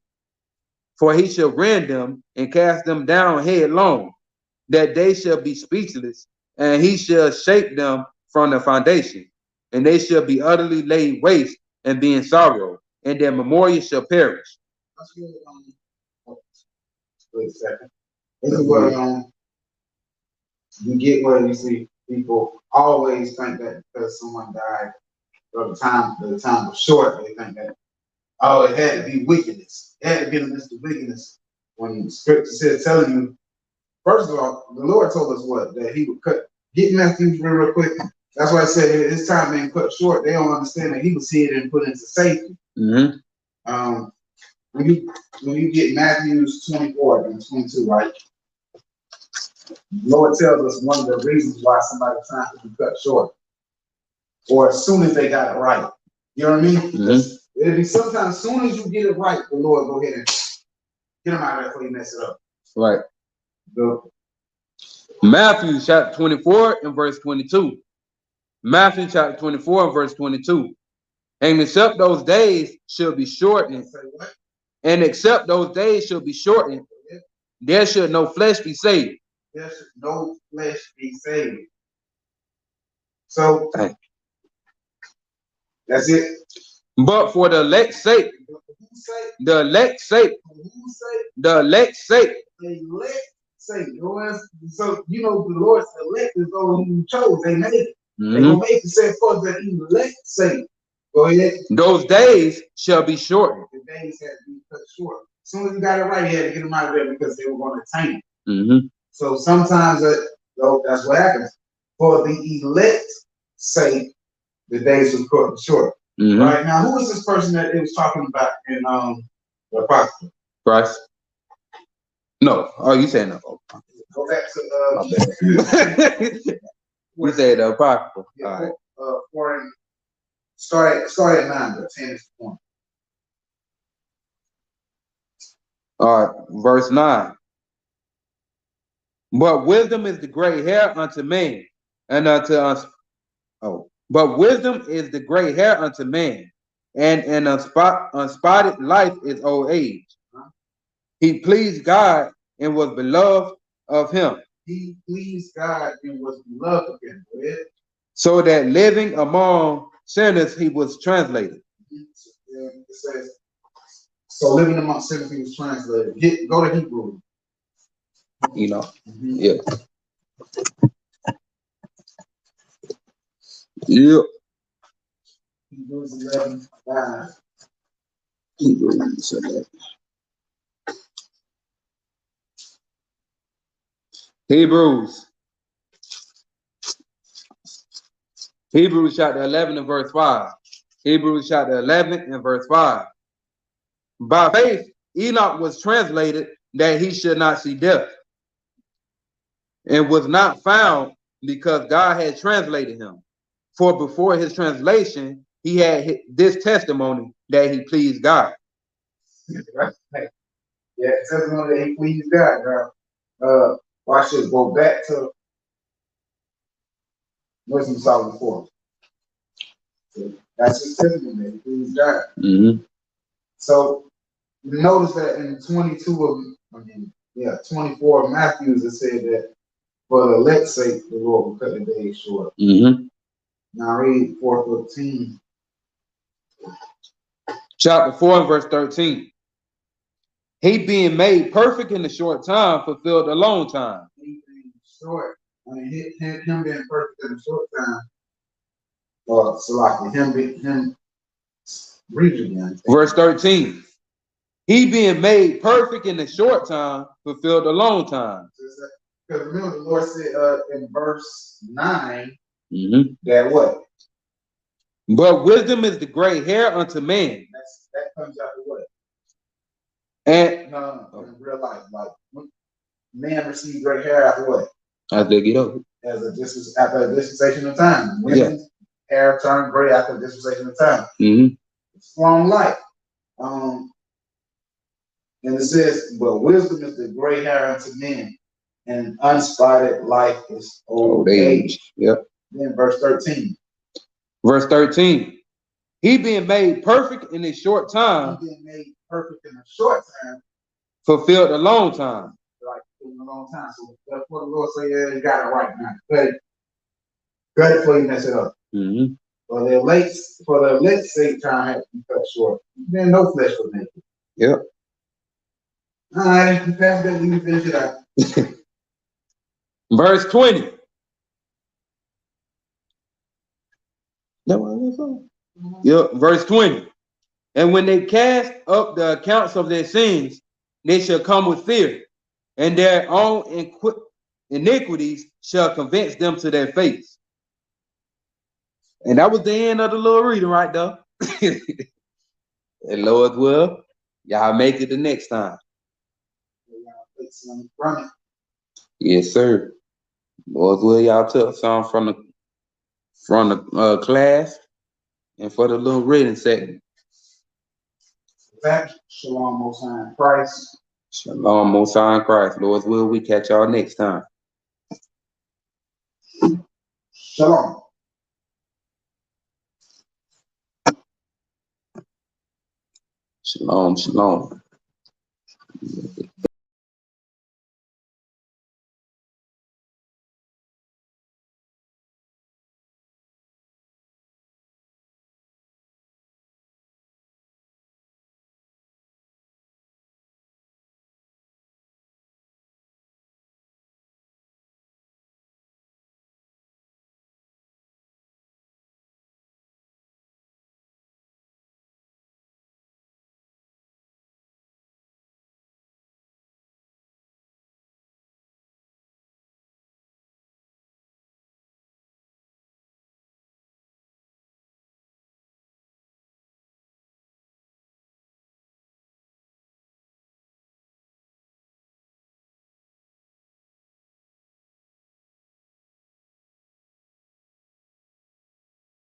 Speaker 2: For he shall rend them and cast them down headlong, that they shall be speechless, and he shall shake them from the foundation, and they shall be utterly laid waste and be in sorrow, and their memorial shall perish.
Speaker 1: Wait a second. This is what you get where you see people always think that because someone died or the time was short, they think that it had to be wickedness. It had to be in the midst of wickedness. When the scripture says telling you, first of all, the Lord told us what? That he would get Matthew real quick. That's why I said his time being cut short, they don't understand that he was hid and put into safety.
Speaker 2: Mm-hmm.
Speaker 1: When you get Matthew's 24 and 22, right? The Lord tells us one of the reasons why somebody's time can be cut short, or as soon as they got it right. You know what I mean? Mm-hmm. It'll be sometimes as soon as you get it right, the Lord go ahead and get them out of there before you mess it up.
Speaker 2: Right. Matthew chapter 24 and verse 22. Matthew chapter 24 and verse 22. And except those days shall be shortened, and except those days shall be shortened, there should no flesh be saved.
Speaker 1: There should no flesh be saved. So that's it.
Speaker 2: But for the elect's sake, the elect's sake, the elect's sake,
Speaker 1: the elect's sake. So you know the Lord's elect is those who chose. They made it. Mm-hmm. They gonna make it say for the elect's sake. Go ahead.
Speaker 2: Those days shall be shortened.
Speaker 1: The days had to be cut short. As soon as you got it right, you had to get them out of there because they were going to taint it.
Speaker 2: Mm-hmm.
Speaker 1: So sometimes that's what happens. For the elect's sake, the days were cut short. Mm-hmm. Right now, who is this person that it was talking about in the Apocrypha?
Speaker 2: Christ. No. Oh, you saying no?
Speaker 1: Go back to
Speaker 2: we said the Apocrypha.
Speaker 1: Yeah, all right. Start at 9, but 10 is the point.
Speaker 2: All right, verse 9. But wisdom is the gray hair unto man, and unto us. But wisdom is the gray hair unto man, and an unspotted life is old age. He pleased God and was beloved of him.
Speaker 1: He pleased God and was beloved of him.
Speaker 2: So that living among sinners he was translated.
Speaker 1: It says, so living among sinners he was translated. Go to Hebrew.
Speaker 2: You know, yeah. Yeah.
Speaker 1: Hebrews 11:5.
Speaker 2: Hebrews chapter 11 and verse 5. Hebrews chapter 11 and verse 5. By faith, Enoch was translated that he should not see death, and was not found because God had translated him. For before his translation, he had this testimony that he pleased God.
Speaker 1: Yeah, testimony that he pleased God, bro. I should go back to Wisdom Solomon 4. So that's his testimony that he pleased God. Mm-hmm. So notice that in 24 of Matthew's, it said that for the elect's sake, the Lord will cut the days short. Mm-hmm. Now read 4:13.
Speaker 2: Chapter 4 and verse 13. He being made perfect in a short time fulfilled a long time.
Speaker 1: He being short, him being perfect in a short time. Read it again.
Speaker 2: Verse 13. He being made perfect in a short time fulfilled a long time.
Speaker 1: Because remember, the Lord said in verse 9 that what?
Speaker 2: But wisdom is the gray hair unto man.
Speaker 1: That comes out of what?
Speaker 2: And
Speaker 1: No, in real life, like when men receive gray hair after what?
Speaker 2: as they get older.
Speaker 1: After a dispensation of time. Women's hair turn gray after a dispensation of time.
Speaker 2: Mm-hmm.
Speaker 1: It's long life. And it says, but wisdom is the gray hair unto men, and unspotted life is old age.
Speaker 2: Yep.
Speaker 1: Then verse 13.
Speaker 2: Verse 13. He being made perfect in a short time.
Speaker 1: He being made perfect in a short time.
Speaker 2: Fulfilled a long time.
Speaker 1: Like in a long time. So that's what the Lord say, yeah, you got it right now. Cut it before you mess it up.
Speaker 2: Mm-hmm.
Speaker 1: For the elect sake time had to be cut short. Then no flesh was naked.
Speaker 2: Yep.
Speaker 1: All right, pass that, you finish it out.
Speaker 2: Verse 20. Yep. Verse 20. And when they cast up the accounts of their sins, they shall come with fear, and their own iniquities shall convince them to their face. And that was the end of the little reading right there. And Lord will, y'all make it the next time. Yes, sir. Lord will, y'all took some from the class and for the little reading segment.
Speaker 1: Shalom, Most High in Christ.
Speaker 2: Shalom, Most High in Christ. Lord's will, we catch y'all next time.
Speaker 1: Shalom.
Speaker 2: Shalom, shalom.